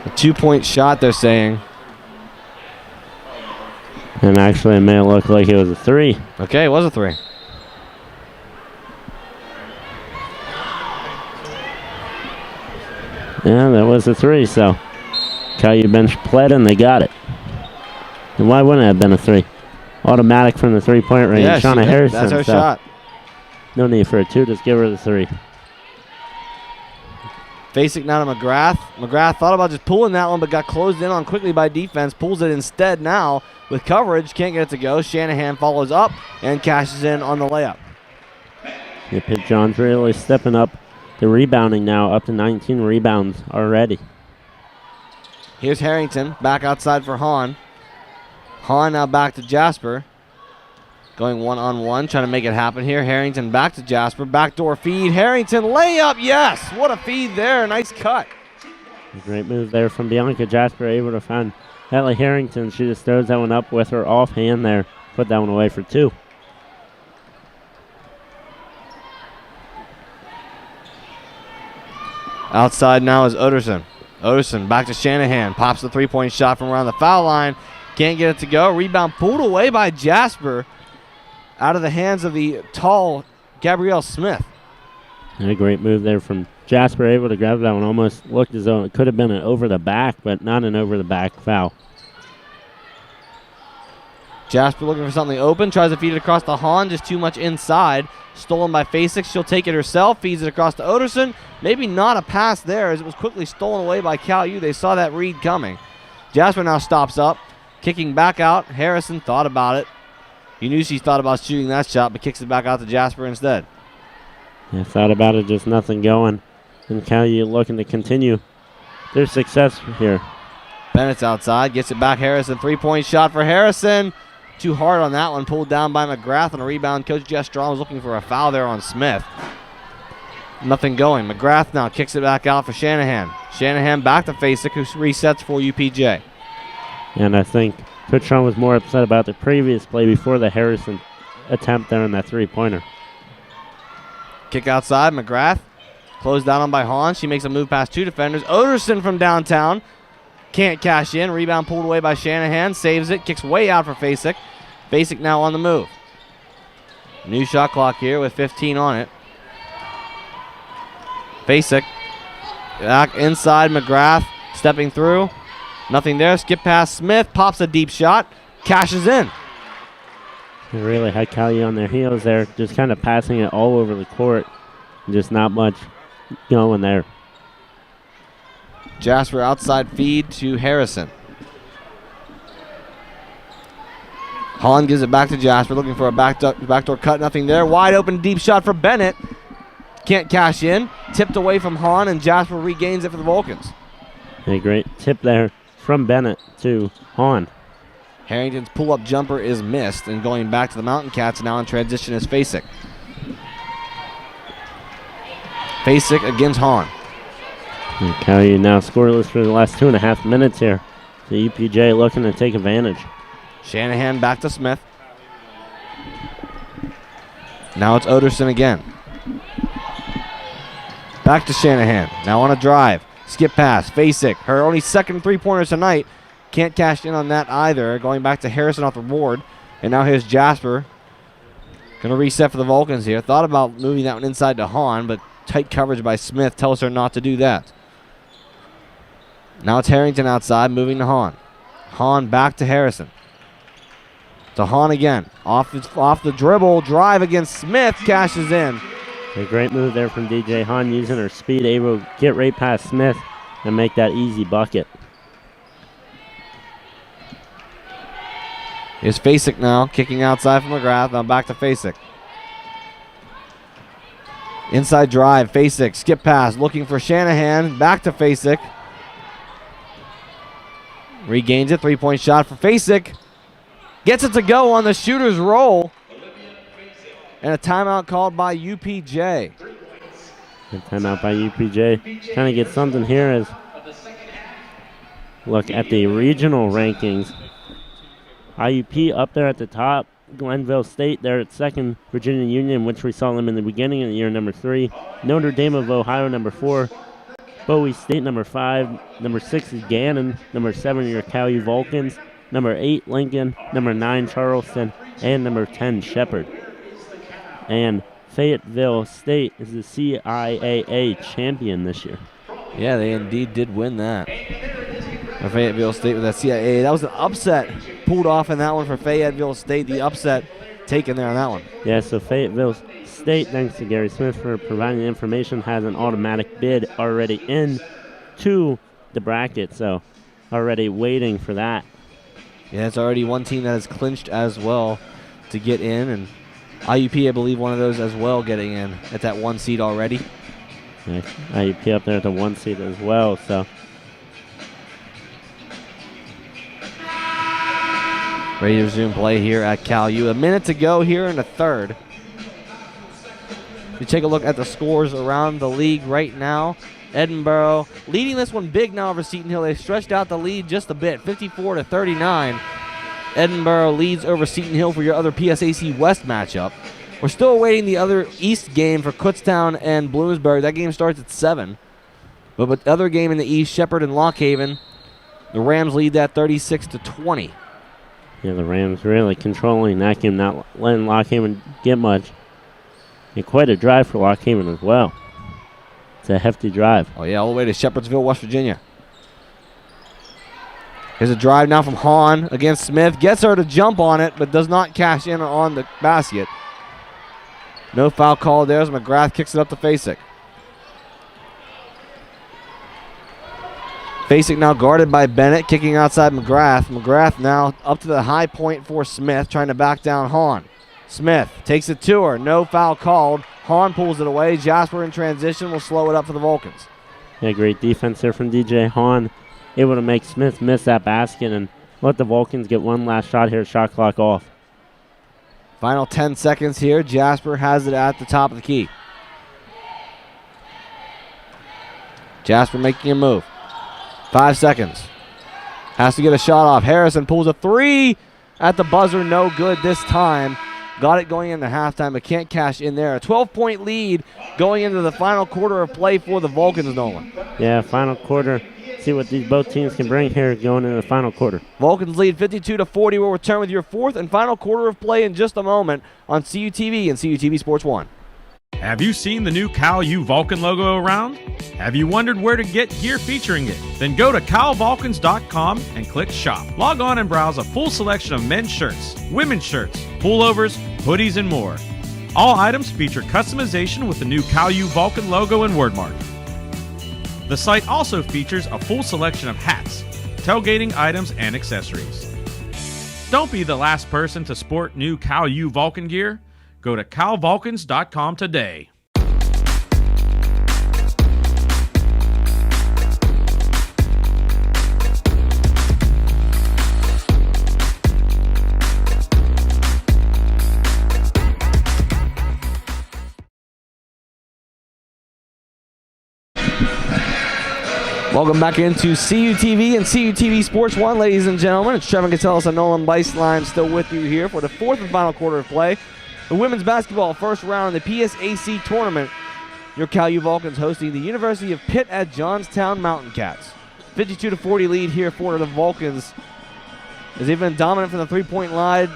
A 2-point shot, they're saying. And actually, it may have looked like it was a three. Okay, it was a three. Yeah, that was a three, so Caillou bench pled and they got it. And why wouldn't it have been a three? Automatic from the three-point range. Yeah, Shauna Harrison. that's her so shot. No need for a two, just give her the three. Facing now to McGrath. McGrath thought about just pulling that one, but got closed in on quickly by defense. Pulls it instead now with coverage. Can't get it to go. Shanahan follows up and cashes in on the layup. Yeah, Pitt John's really stepping up the rebounding now, up to 19 rebounds already. Here's Harrington back outside for Hahn. Hahn now back to Jasper. Going one-on-one, trying to make it happen here. Harrington back to Jasper. Backdoor feed. Harrington layup. Yes. What a feed there. Nice cut. A great move there from Bianca. Jasper able to find Ellie Harrington. She just throws that one up with her offhand there. Put that one away for two. Outside now is Oderson. Oderson back to Shanahan. Pops the three-point shot from around the foul line. Can't get it to go. Rebound pulled away by Jasper. Out of the hands of the tall Gabrielle Smith. And a great move there from Jasper, able to grab that one. Almost looked as though it could have been an over-the-back, but not an over-the-back foul. Jasper looking for something open. Tries to feed it across to Hahn. Just too much inside. Stolen by Psac. She'll take it herself. Feeds it across to Oderson. Maybe not a pass there as it was quickly stolen away by Caillou. They saw that read coming. Jasper now stops up. Kicking back out. Harrison thought about it. You knew she thought about shooting that shot, but kicks it back out to Jasper instead. Yeah, thought about it, just nothing going. And Caillou looking to continue their success here. Bennett's outside, gets it back. Harrison, three-point shot for Harrison. Too hard on that one, pulled down by McGrath on a rebound. Coach Jess Strong was looking for a foul there on Smith. Nothing going. McGrath now kicks it back out for Shanahan. Shanahan back to Psac, who resets for UPJ. And I think Coach Strong was more upset about the previous play before the Harrison attempt there on that three-pointer. Kick outside, McGrath. Closed down on by Hahn. She makes a move past two defenders. Oderson from downtown. Can't cash in. Rebound pulled away by Shanahan. Saves it. Kicks way out for Psac. Psac now on the move. New shot clock here with 15 on it. Psac back inside. McGrath stepping through. Nothing there. Skip past Smith. Pops a deep shot. Cashes in. They really had Caillou on their heels there, just kind of passing it all over the court. Just not much going there. Jasper outside feed to Harrison. Hahn gives it back to Jasper, looking for a backdoor cut. Nothing there. Wide open deep shot for Bennett. Can't cash in. Tipped away from Hahn, and Jasper regains it for the Vulcans. A great tip there from Bennett to Hahn. Harrington's pull-up jumper is missed, and going back to the Mountain Cats now in transition is Psac. Psac against Hahn. And Caillou now scoreless for the last 2.5 minutes here. The EPJ looking to take advantage. Shanahan back to Smith. Now it's Oderson again. Back to Shanahan. Now on a drive. Skip pass. Psac. Her only second three-pointer tonight. Can't cash in on that either. Going back to Harrison off the board. And now here's Jasper. Going to reset for the Vulcans here. Thought about moving that one inside to Hahn, but tight coverage by Smith tells her not to do that. Now it's Harrington outside, moving to Hahn. Hahn back to Harrison. To Hahn again. Off the dribble. Drive against Smith. Cashes in. A great move there from DJ Hahn, using her speed, able to get right past Smith and make that easy bucket. Here's Psac now, kicking outside from McGrath. Now back to Psac. Inside drive, Psac, skip pass, looking for Shanahan. Back to Psac. Regains it, three-point shot for Psac. Gets it to go on the shooter's roll. And a timeout called by UPJ. Good timeout by UPJ. Trying to get something here as look at the regional rankings. IUP up there at the top. Glenville State there at second. Virginia Union, which we saw them in the beginning of the year, number 3. Notre Dame of Ohio, number 4. Bowie State, number 5. Number 6 is Gannon. Number 7 are your Caillou Vulcans. Number 8, Lincoln. Number 9, Charleston. And number 10, Shepherd. And Fayetteville State is the CIAA champion this year. Yeah, they indeed did win that. Fayetteville State with that CIAA. That was an upset pulled off in that one for Fayetteville State. The upset taken there on that one. Yeah, so Fayetteville State, thanks to Gary Smith for providing the information, has an automatic bid already in to the bracket. So already waiting for that. Yeah, it's already one team that has clinched as well to get in, and IUP, I believe, one of those as well getting in at that 1 seed already. Yeah, IUP up there at the 1 seed as well. So ready to resume play here at Caillou. A minute to go here in the third. You take a look at the scores around the league right now. Edinboro leading this one big now over Seton Hill. They stretched out the lead just a bit, 54-39. Edinboro leads over Seton Hill for your other PSAC West matchup. We're still awaiting the other East game for Kutztown and Bloomsburg. That game starts at 7. But the other game in the East, Shepherd and Lockhaven, the Rams lead that 36-20. yeah, the Rams really controlling that game, not letting Lockhaven get much. And quite a drive for Lockhaven as well. It's a hefty drive. Oh, yeah, all the way to Shepherdsville, West Virginia. Here's a drive now from Hahn against Smith. Gets her to jump on it, but does not cash in on the basket. No foul call there as McGrath kicks it up to Psac. Psac now guarded by Bennett, kicking outside McGrath. McGrath now up to the high point for Smith, trying to back down Hahn. Smith takes it to her. No foul called. Hahn pulls it away. Jasper in transition will slow it up for the Vulcans. Yeah, great defense there from DJ Hahn. Able to make Smith miss that basket and let the Vulcans get one last shot here. Shot clock off. Final 10 seconds here. Jasper has it at the top of the key. Jasper making a move. 5 seconds. Has to get a shot off. Harrison pulls a 3 at the buzzer. No good this time. Got it going into halftime, but can't cash in there. A 12-point lead going into the final quarter of play for the Vulcans, Nolan. Yeah, final quarter. See what these both teams can bring here going into the final quarter. Vulcans lead 52-40. We'll return with your fourth and final quarter of play in just a moment on CUTV and CUTV Sports 1. Have you seen the new Caillou Vulcan logo around? Have you wondered where to get gear featuring it? Then go to CailVulcans.com and click Shop. Log on and browse a full selection of men's shirts, women's shirts, pullovers, hoodies, and more. All items feature customization with the new Caillou Vulcan logo and wordmark. The site also features a full selection of hats, tailgating items, and accessories. Don't be the last person to sport new Caillou Vulcan gear. Go to CailVulcans.com today. Welcome back into CUTV and CUTV Sports 1, ladies and gentlemen. It's Trevor Gonzalez and Nolan Beislein still with you here for the fourth and final quarter of play. The women's basketball first round of the PSAC tournament. Your Cal U Vulcans hosting the University of Pitt at Johnstown Mountain Cats. 52-40 lead here for the Vulcans, as they've been dominant from the three-point line,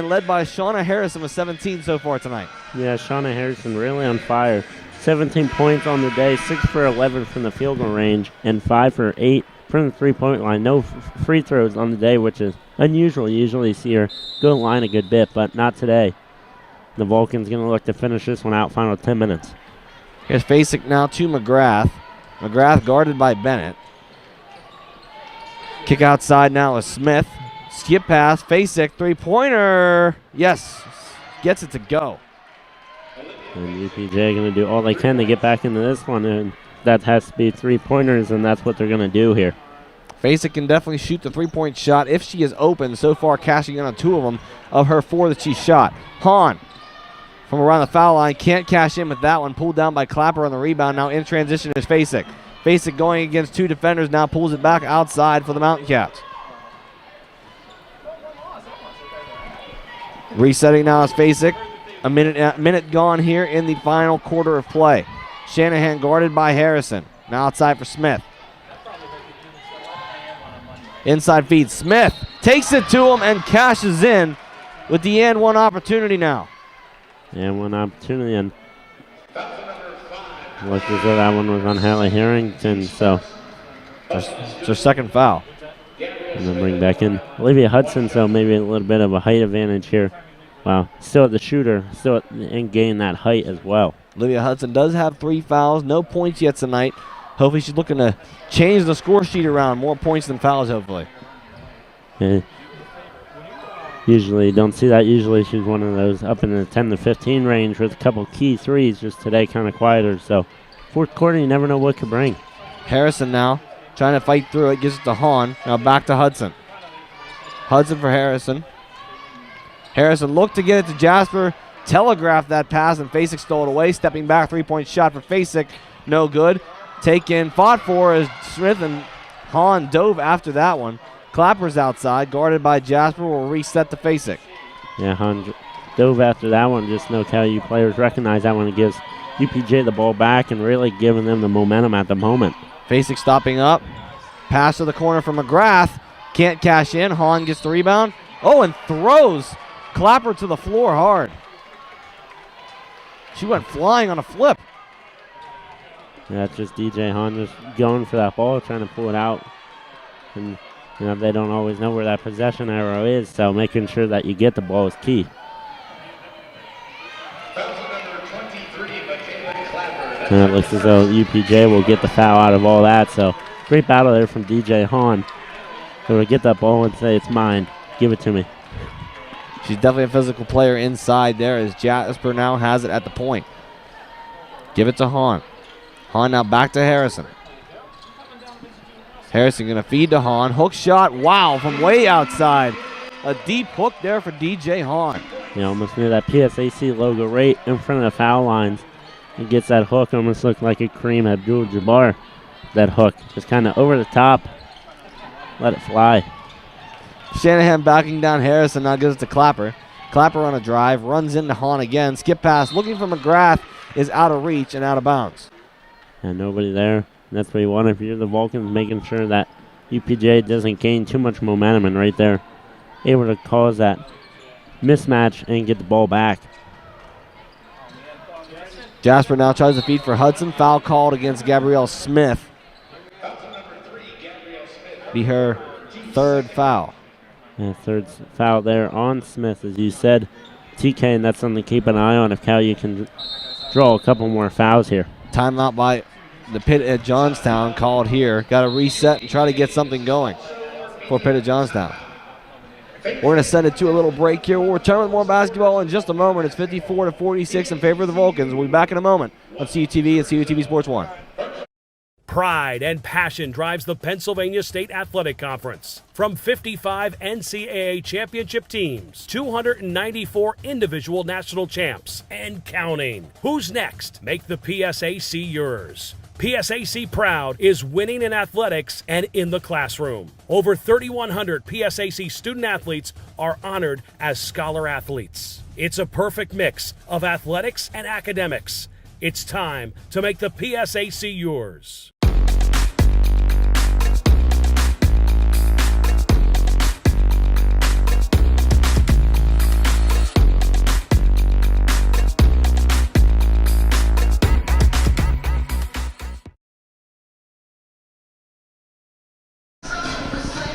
led by Shauna Harrison with 17 so far tonight. Yeah, Shauna Harrison really on fire. 17 points on the day, 6 for 11 from the field goal range, and 5 for 8 from the three-point line. No free throws on the day, which is unusual. You usually see her go line a good bit, but not today. The Vulcans going to look to finish this one out final 10 minutes. Here's Psac now to McGrath. McGrath guarded by Bennett. Kick outside now is Smith. Skip pass, Psac, three-pointer. Yes, gets it to go. And UPJ going to do all they can to get back into this one, and that has to be three-pointers, and that's what they're going to do here. Psac can definitely shoot the three-point shot if she is open. So far, cashing in on 2 of them of her 4 that she shot. Hahn from around the foul line can't cash in with that one. Pulled down by Clapper on the rebound. Now in transition is Psac. Psac going against 2 defenders. Now pulls it back outside for the Mountain Cats. Resetting now is Psac. A minute gone here in the final quarter of play. Shanahan guarded by Harrison. Now outside for Smith. Inside feed. Smith takes it to him and cashes in with the and one opportunity now. And one opportunity, and looks as though that one was on Hallie Harrington, so it's her second foul. And then bring back in Olivia Hudson, so maybe a little bit of a height advantage here. Wow, still at the shooter, and gain that height as well. Olivia Hudson does have 3 fouls, no points yet tonight. Hopefully she's looking to change the score sheet around, more points than fouls hopefully. Yeah. Usually don't see that. Usually she's one of those up in the 10 to 15 range with a couple key threes. Just today kind of quieter, so fourth quarter you never know what could bring. Harrison now trying to fight through it, gives it to Hahn. Now back to Hudson. Hudson for Harrison. Harrison looked to get it to Jasper, telegraphed that pass, and Psac stole it away. Stepping back, three-point shot for Psac, no good. Taken, fought for as Smith and Hahn dove after that one. Clapper's outside, guarded by Jasper, will reset to Psac. Yeah, Hahn dove after that one. Just no Cal U players recognize that one. It gives UPJ the ball back and really giving them the momentum at the moment. Psac stopping up. Pass to the corner from McGrath. Can't cash in. Hahn gets the rebound. Oh, and throws Clapper to the floor hard. She went flying on a flip. Yeah, it's just DJ Hahn just going for that ball, trying to pull it out. And they don't always know where that possession arrow is, so making sure that you get the ball is key. And it looks as though UPJ will get the foul out of all that, so great battle there from DJ Hahn. So we get that ball and say, it's mine, give it to me. She's definitely a physical player inside there as Jasper now has it at the point. Give it to Hahn. Hahn now back to Harrison. Harrison going to feed to Hahn. Hook shot, wow, from way outside. A deep hook there for DJ Hahn. Yeah, almost near that PSAC logo right in front of the foul lines. He gets that hook, almost looked like a Kareem Abdul-Jabbar. That hook, just kind of over the top. Let it fly. Shanahan backing down Harrison, now gives it to Clapper. Clapper on a drive, runs into Hahn again. Skip pass, looking for McGrath, is out of reach and out of bounds. And nobody there. That's what you want if you're the Vulcans, making sure that UPJ doesn't gain too much momentum, and right there, able to cause that mismatch and get the ball back. Jasper now tries to feed for Hudson. Foul called against Gabrielle Smith. Be her third foul. Yeah, third foul there on Smith, as you said, TK, and that's something to keep an eye on if Cal U can draw a couple more fouls here. Timeout by the Pitt at Johnstown called here. Got to reset and try to get something going for Pitt at Johnstown. We're going to send it to a little break here. We'll return with more basketball in just a moment. It's 54-46 in favor of the Vulcans. We'll be back in a moment on CUTV and CUTV Sports 1. Pride and passion drives the Pennsylvania State Athletic Conference. From 55 NCAA championship teams, 294 individual national champs, and counting. Who's next? Make the PSAC yours. PSAC Proud is winning in athletics and in the classroom. Over 3,100 PSAC student athletes are honored as scholar athletes. It's a perfect mix of athletics and academics. It's time to make the PSAC yours.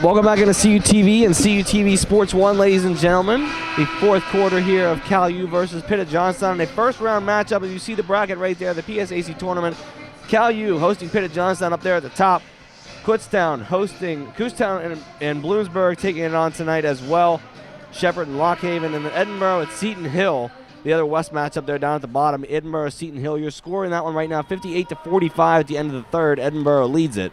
Welcome back into CUTV and CUTV Sports 1, ladies and gentlemen. The fourth quarter here of Cal U versus Pitt-Johnstown. A first-round matchup, as you see the bracket right there, the PSAC tournament. Cal U hosting Pitt-Johnstown up there at the top. Kutztown hosting Kutztown and Bloomsburg taking it on tonight as well. Shepherd and Lockhaven, and then Edinboro at Seton Hill. The other West matchup there down at the bottom. Edinboro, Seton Hill. You're scoring that one right now, 58-45 at the end of the third. Edinboro leads it.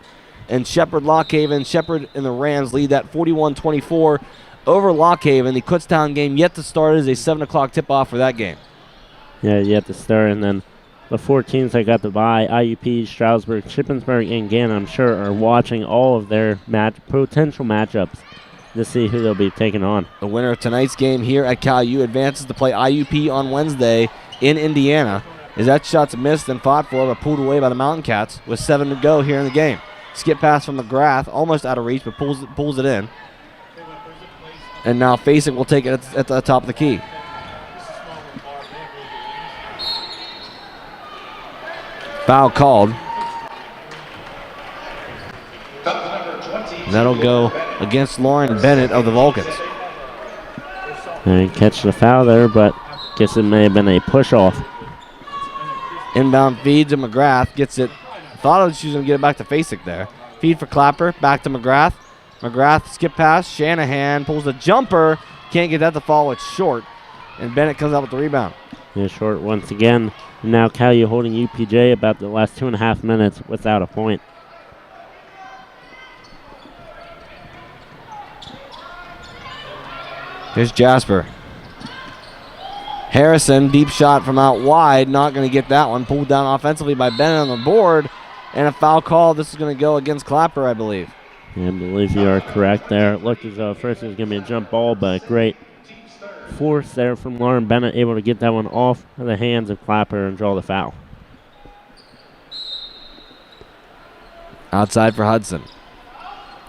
And Shepherd, Lockhaven, Shepherd and the Rams lead that 41-24 over Lockhaven. The Kutztown game yet to start is a 7 o'clock tip-off for that game. Yeah, yet to start. And then the 4 teams that got the bye, IUP, Stroudsburg, Shippensburg, and Gannon, I'm sure, are watching all of their potential matchups to see who they'll be taking on. The winner of tonight's game here at Cal U advances to play IUP on Wednesday in Indiana. As that shot's missed and fought for, but pulled away by the Mountain Cats with 7 to go here in the game. Skip pass from McGrath, almost out of reach, but pulls it in. And now Psac will take it at the top of the key. Foul called. And that'll go against Lauren Bennett of the Vulcans. And catch the foul there, but guess it may have been a push-off. Inbound feed to McGrath, gets it. Thought she was going to get it back to Psac there. Feed for Clapper, back to McGrath. McGrath skip pass, Shanahan pulls a jumper. Can't get that to fall, it's short. And Bennett comes out with the rebound. Yeah, short once again. And now Cal U holding UPJ about the last 2.5 minutes without a point. Here's Jasper. Harrison, deep shot from out wide, not going to get that one. Pulled down offensively by Bennett on the board. And a foul call. This is going to go against Clapper, I believe. Yeah, I believe you are correct there. It looked as though first it was going to be a jump ball, but great force there from Lauren Bennett, able to get that one off the hands of Clapper and draw the foul. Outside for Hudson.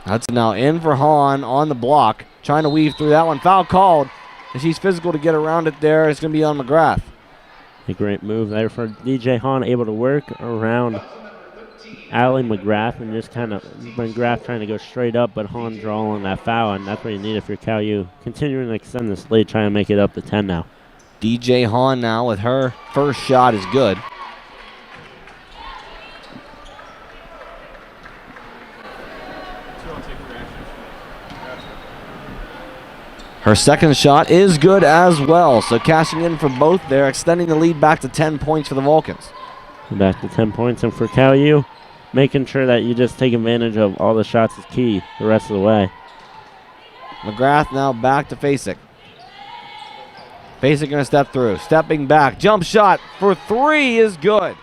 Hudson now in for Hahn on the block. Trying to weave through that one. Foul called. And she's physical to get around it there. It's going to be on McGrath. A great move there for DJ Hahn, able to work around Allie McGrath and just kind of McGrath trying to go straight up, but Hahn drawing that foul, and that's what you need if you're Cal U. Continuing to extend this lead, trying to make it up to 10 now. DJ Hahn now with her first shot is good. Her second shot is good as well, so cashing in for both there, extending the lead back to 10 points for the Vulcans. Back to 10 points, and for Cal U, making sure that you just take advantage of all the shots is key the rest of the way. McGrath now back to Psac. Psac going to step through. Stepping back. Jump shot for 3 is good.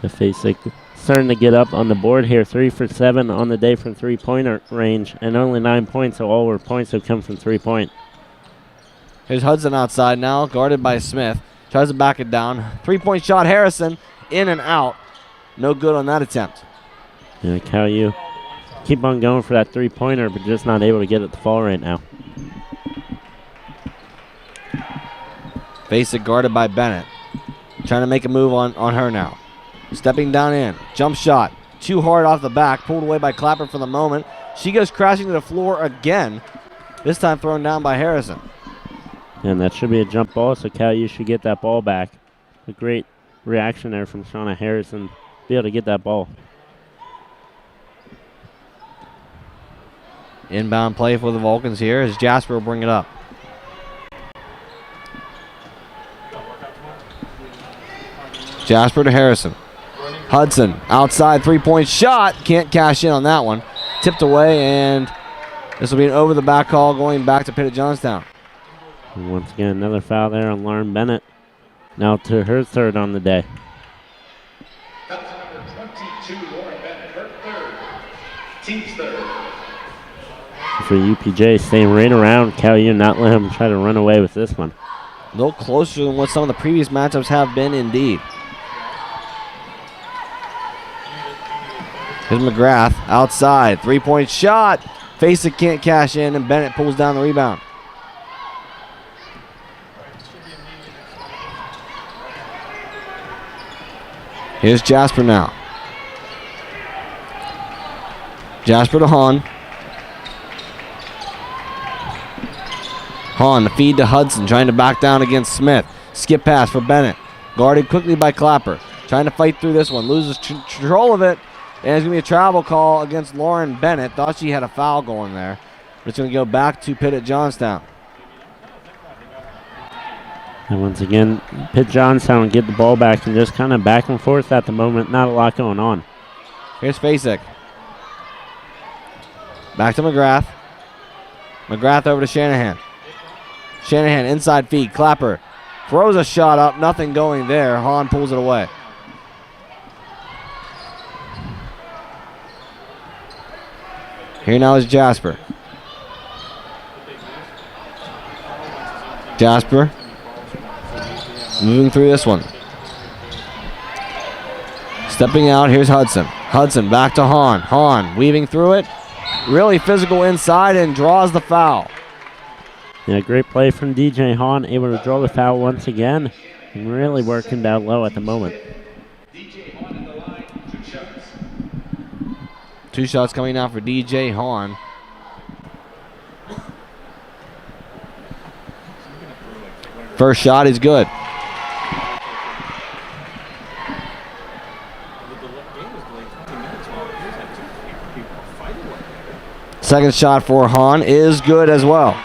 The Psac starting to get up on the board here. 3 for 7 on the day from three-pointer range, and only 9 points, so all her points have come from three-point. Here's Hudson outside now, guarded by Smith. Tries to back it down. 3-point shot, Harrison, in and out. No good on that attempt. Yeah, Cal U keep on going for that three-pointer, but just not able to get it to fall right now. Psac guarded by Bennett. Trying to make a move on her now. Stepping down in. Jump shot. Too hard off the back. Pulled away by Clapper for the moment. She goes crashing to the floor again. This time thrown down by Harrison. And that should be a jump ball, so Cal U should get that ball back. A great reaction there from Shauna Harrison. Be able to get that ball. Inbound play for the Vulcans here as Jasper will bring it up. Jasper to Harrison. Hudson, outside three-point shot. Can't cash in on that one. Tipped away, and this will be an over-the-back call going back to Pitt-Johnstown. And once again, another foul there on Lauren Bennett. Now to her third on the day. Foul number 22, Lauren Bennett, her third. Team's third. For UPJ, staying right around Cal U, not let him try to run away with this one. A little closer than what some of the previous matchups have been, indeed. Here's McGrath, outside, three-point shot. Psac can't cash in, and Bennett pulls down the rebound. Here's Jasper now. Jasper to Hahn. Hahn, the feed to Hudson, trying to back down against Smith. Skip pass for Bennett. Guarded quickly by Clapper. Trying to fight through this one. Loses control of it. And it's going to be a travel call against Lauren Bennett. Thought she had a foul going there. But it's going to go back to Pitt-Johnstown. And once again, Pitt-Johnstown get the ball back and just kind of back and forth at the moment. Not a lot going on. Here's Psac. Back to McGrath. McGrath over to Shanahan. Shanahan inside feed. Clapper throws a shot up. Nothing going there. Hahn pulls it away. Here now is Jasper. Jasper moving through this one. Stepping out, here's Hudson. Hudson back to Hahn. Hahn weaving through it. Really physical inside and draws the foul. Yeah, great play from DJ Hahn, able to draw the foul once again. And really working down low at the moment. DJ Hahn in the line, 2 shots. 2 shots coming out for DJ Hahn. First shot is good. Second shot for Hahn is good as well.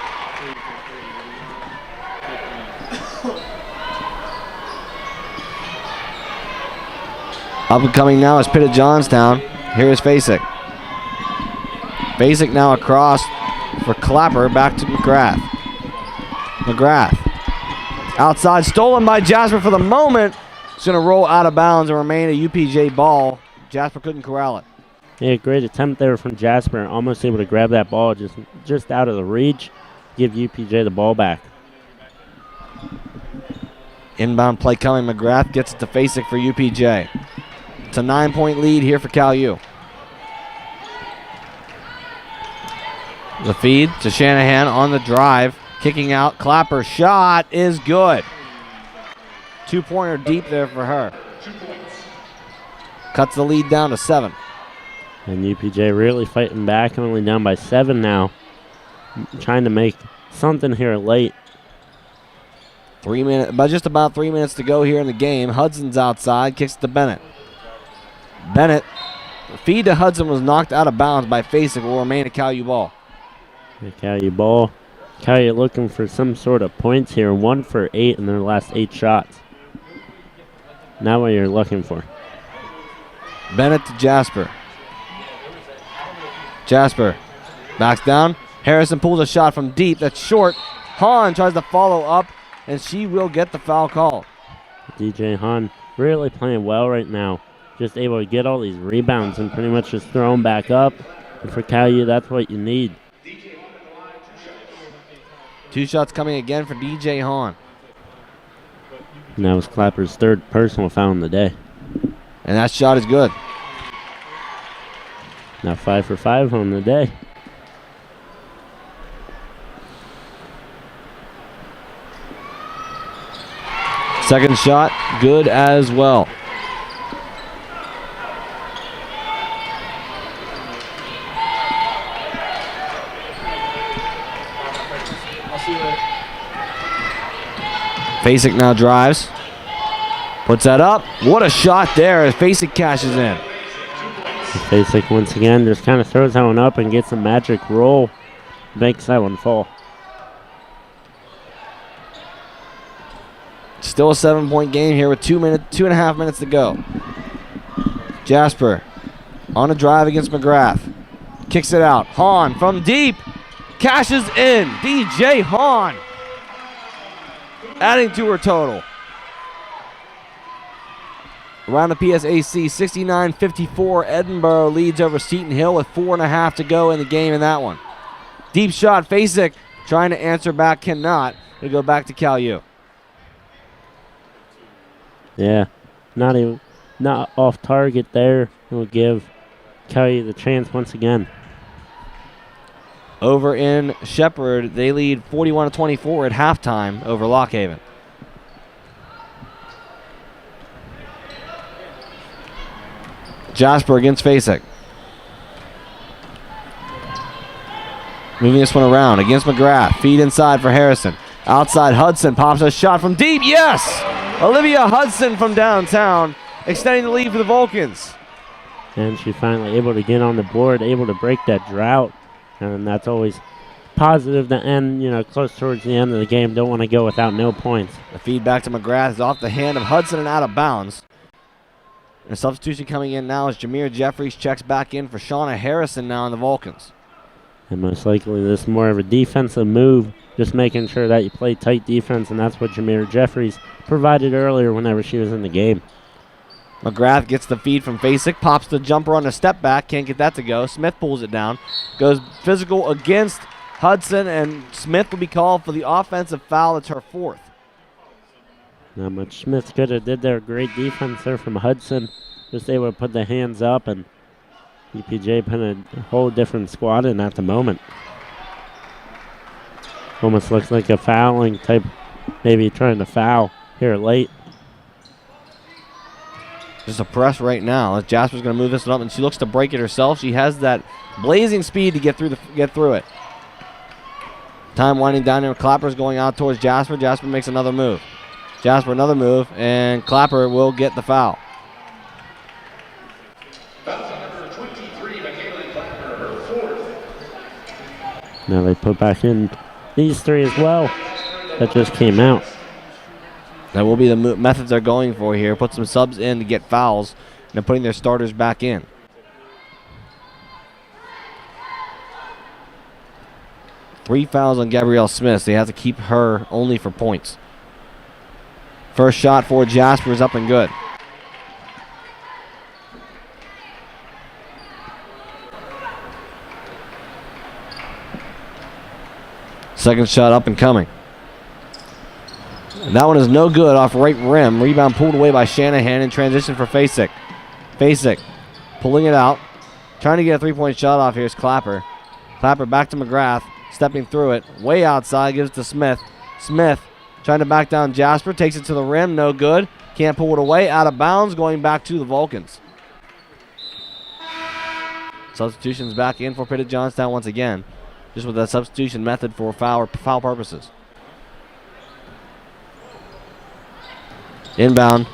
Up and coming now is Pitt-Johnstown. Here is Psac. Psac now across for Clapper, back to McGrath. McGrath. Outside, stolen by Jasper for the moment. It's going to roll out of bounds and remain a UPJ ball. Jasper couldn't corral it. Yeah, great attempt there from Jasper. Almost able to grab that ball just out of the reach. Give UPJ the ball back. Inbound play coming. McGrath gets it to Psac for UPJ. It's a 9-point lead here for Cal U. The feed to Shanahan on the drive. Kicking out. Clapper shot is good. 2-pointer deep there for her. Cuts the lead down to 7. And UPJ really fighting back, only down by 7 now. Trying to make something here late. 3 minutes, but just about 3 minutes to go here in the game. Hudson's outside, kicks it to Bennett. Bennett, the feed to Hudson was knocked out of bounds by Psac, will remain a Cal U ball. The Cal U ball. Cal U looking for some sort of points here. 1 for 8 in their last 8 shots. Not what you're looking for. Bennett to Jasper. Jasper backs down. Harrison pulls a shot from deep. That's short. Hahn tries to follow up, and she will get the foul call. DJ Hahn really playing well right now. Just able to get all these rebounds and pretty much just throw them back up. And for Cal U, that's what you need. 2 shots coming again for DJ Hahn. And that was Clapper's 3rd personal foul in the day. And that shot is good. Now 5 for 5 on the day. Second shot, good as well. Psac now drives. Puts that up. What a shot there as Psac cashes in. Psac once again just kind of throws that one up and gets a magic roll. Makes that one fall. Still a 7-point game here with 2.5 minutes to go. Jasper on a drive against McGrath. Kicks it out. Hahn from deep. Cashes in. DJ Hahn adding to her total. Around the PSAC, 69-54. Edinboro leads over Seton Hill with 4.5 to go in the game in that one. Deep shot. Psac trying to answer back, cannot. They go back to Cal U. Yeah, not off target there. It will give Cal U the chance once again. Over in Shepherd, they lead 41-24 at halftime over Lockhaven. Jasper against Psac. Moving this one around against McGrath. Feed inside for Harrison. Outside, Hudson pops a shot from deep. Yes! Olivia Hudson from downtown, extending the lead for the Vulcans. And she finally able to get on the board, able to break that drought. And that's always positive to end, close towards the end of the game. Don't want to go without no points. The feed back to McGrath is off the hand of Hudson and out of bounds. And a substitution coming in now as Jameer Jeffries checks back in for Shauna Harrison now on the Vulcans. And most likely this is more of a defensive move, just making sure that you play tight defense, and that's what Jameer Jeffries provided earlier whenever she was in the game. McGrath gets the feed from Psac, pops the jumper on a step back, can't get that to go. Smith pulls it down, goes physical against Hudson, and Smith will be called for the offensive foul. It's her fourth. Not much Smith could have did there. Great defense there from Hudson. Just able to put the hands up, and EPJ put a whole different squad in at the moment. Almost looks like a fouling type, maybe trying to foul here late. Just a press right now. Jasper's going to move this one up, and she looks to break it herself. She has that blazing speed to get through it. Time winding down here. Clapper's going out towards Jasper. Jasper makes another move. Jasper another move, and Clapper will get the foul. Number 23, Michaela Clapper, her fourth. Now they put back in these three as well. That just came out. That will be the methods they're going for here. Put some subs in to get fouls, and they're putting their starters back in. Three fouls on Gabrielle Smith. So they have to keep her only for points. First shot for Jasper is up and good. Second shot up and coming. And that one is no good off right rim. Rebound pulled away by Shanahan in transition for Psac. Psac pulling it out. Trying to get a three-point shot off here is Clapper. Clapper back to McGrath. Stepping through it. Way outside. Gives it to Smith. Smith trying to back down Jasper. Takes it to the rim. No good. Can't pull it away. Out of bounds. Going back to the Vulcans. Substitutions back in for Pitt-Johnstown once again. Just with that substitution method for foul purposes. Inbound.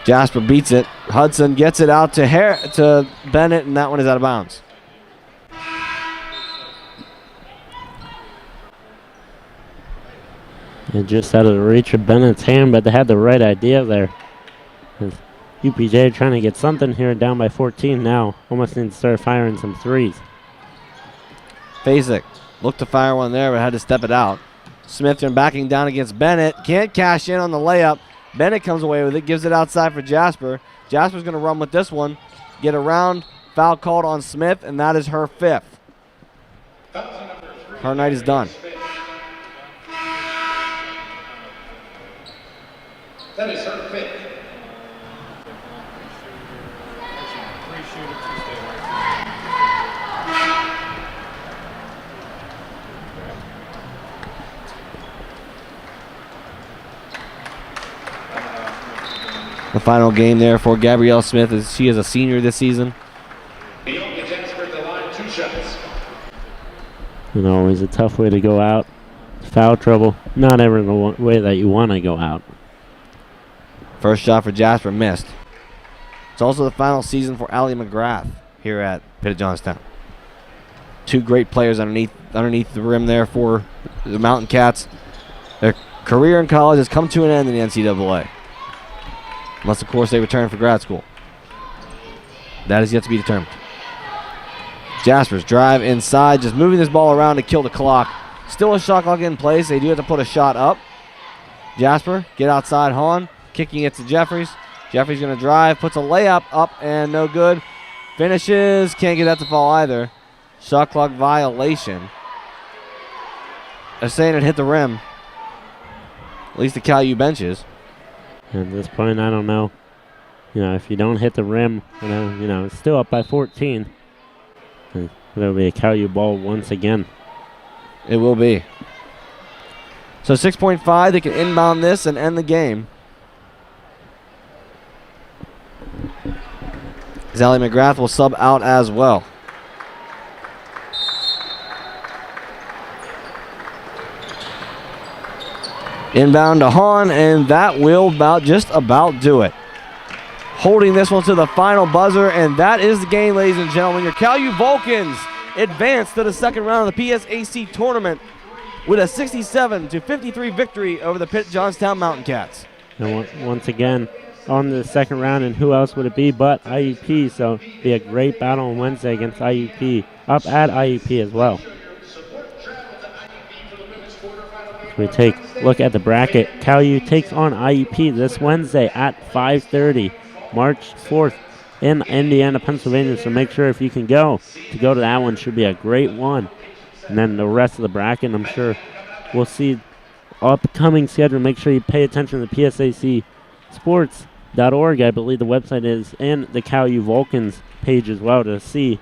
Jasper beats it. Hudson gets it out to Bennett, and that one is out of bounds. And just out of the reach of Bennett's hand, but they had the right idea there. UPJ trying to get something here, down by 14 now. Almost need to start firing some threes. Psac looked to fire one there, but had to step it out. Smith backing down against Bennett. Can't cash in on the layup. Bennett comes away with it, gives it outside for Jasper. Jasper's going to run with this one. Get around. Foul called on Smith, and that is her fifth. Her night is done. That is her fifth. The final game there for Gabrielle Smith is she is a senior this season. Jasper at the line, 2 shots. And always a tough way to go out. Foul trouble. Not ever the way that you want to go out. First shot for Jasper missed. It's also the final season for Allie McGrath here at Pitt-Johnstown. Two great players underneath the rim there for the Mountain Cats. They're career in college has come to an end in the NCAA. Unless, of course, they return for grad school. That is yet to be determined. Jasper's drive inside, just moving this ball around to kill the clock. Still a shot clock in place. They do have to put a shot up. Jasper, get outside Hahn, kicking it to Jeffries. Jeffries going to drive, puts a layup up and no good. Finishes, can't get that to fall either. Shot clock violation. They're saying it hit the rim. At least the Cal U benches. At this point, I don't know. If you don't hit the rim, it's still up by 14. It'll be a Cal U ball once again. It will be. So 6.5, they can inbound this and end the game. Zally McGrath will sub out as well. Inbound to Hahn, and that will just about do it. Holding this one to the final buzzer, and that is the game, ladies and gentlemen. Your Cal U Vulcans advance to the second round of the PSAC tournament with a 67-53 victory over the Pitt-Johnstown Mountain Cats. And once again, on the second round, and who else would it be but IUP? So it'll be a great battle on Wednesday against IUP, up at IUP as well. We take a look at the bracket. Cal U takes on IUP this Wednesday at 5:30, March 4th in Indiana, Pennsylvania. So make sure if you can go to that one. Should be a great one. And then the rest of the bracket, I'm sure we'll see upcoming schedule. Make sure you pay attention to the PSAC sports.org, I believe the website is, and the Cal U Vulcans page as well to see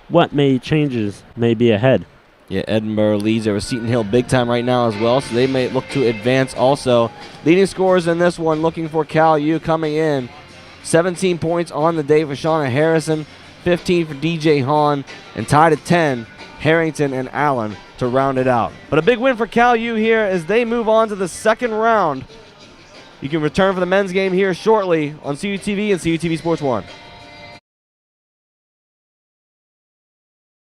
what changes may be ahead. Yeah, Edinboro leads over Seton Hill big time right now as well, so they may look to advance also. Leading scorers in this one, looking for Cal U coming in. 17 points on the day for Shauna Harrison, 15 for DJ Hahn, and tied at 10, Harrington and Allen to round it out. But a big win for Cal U here as they move on to the second round. You can return for the men's game here shortly on CUTV and CUTV Sports 1.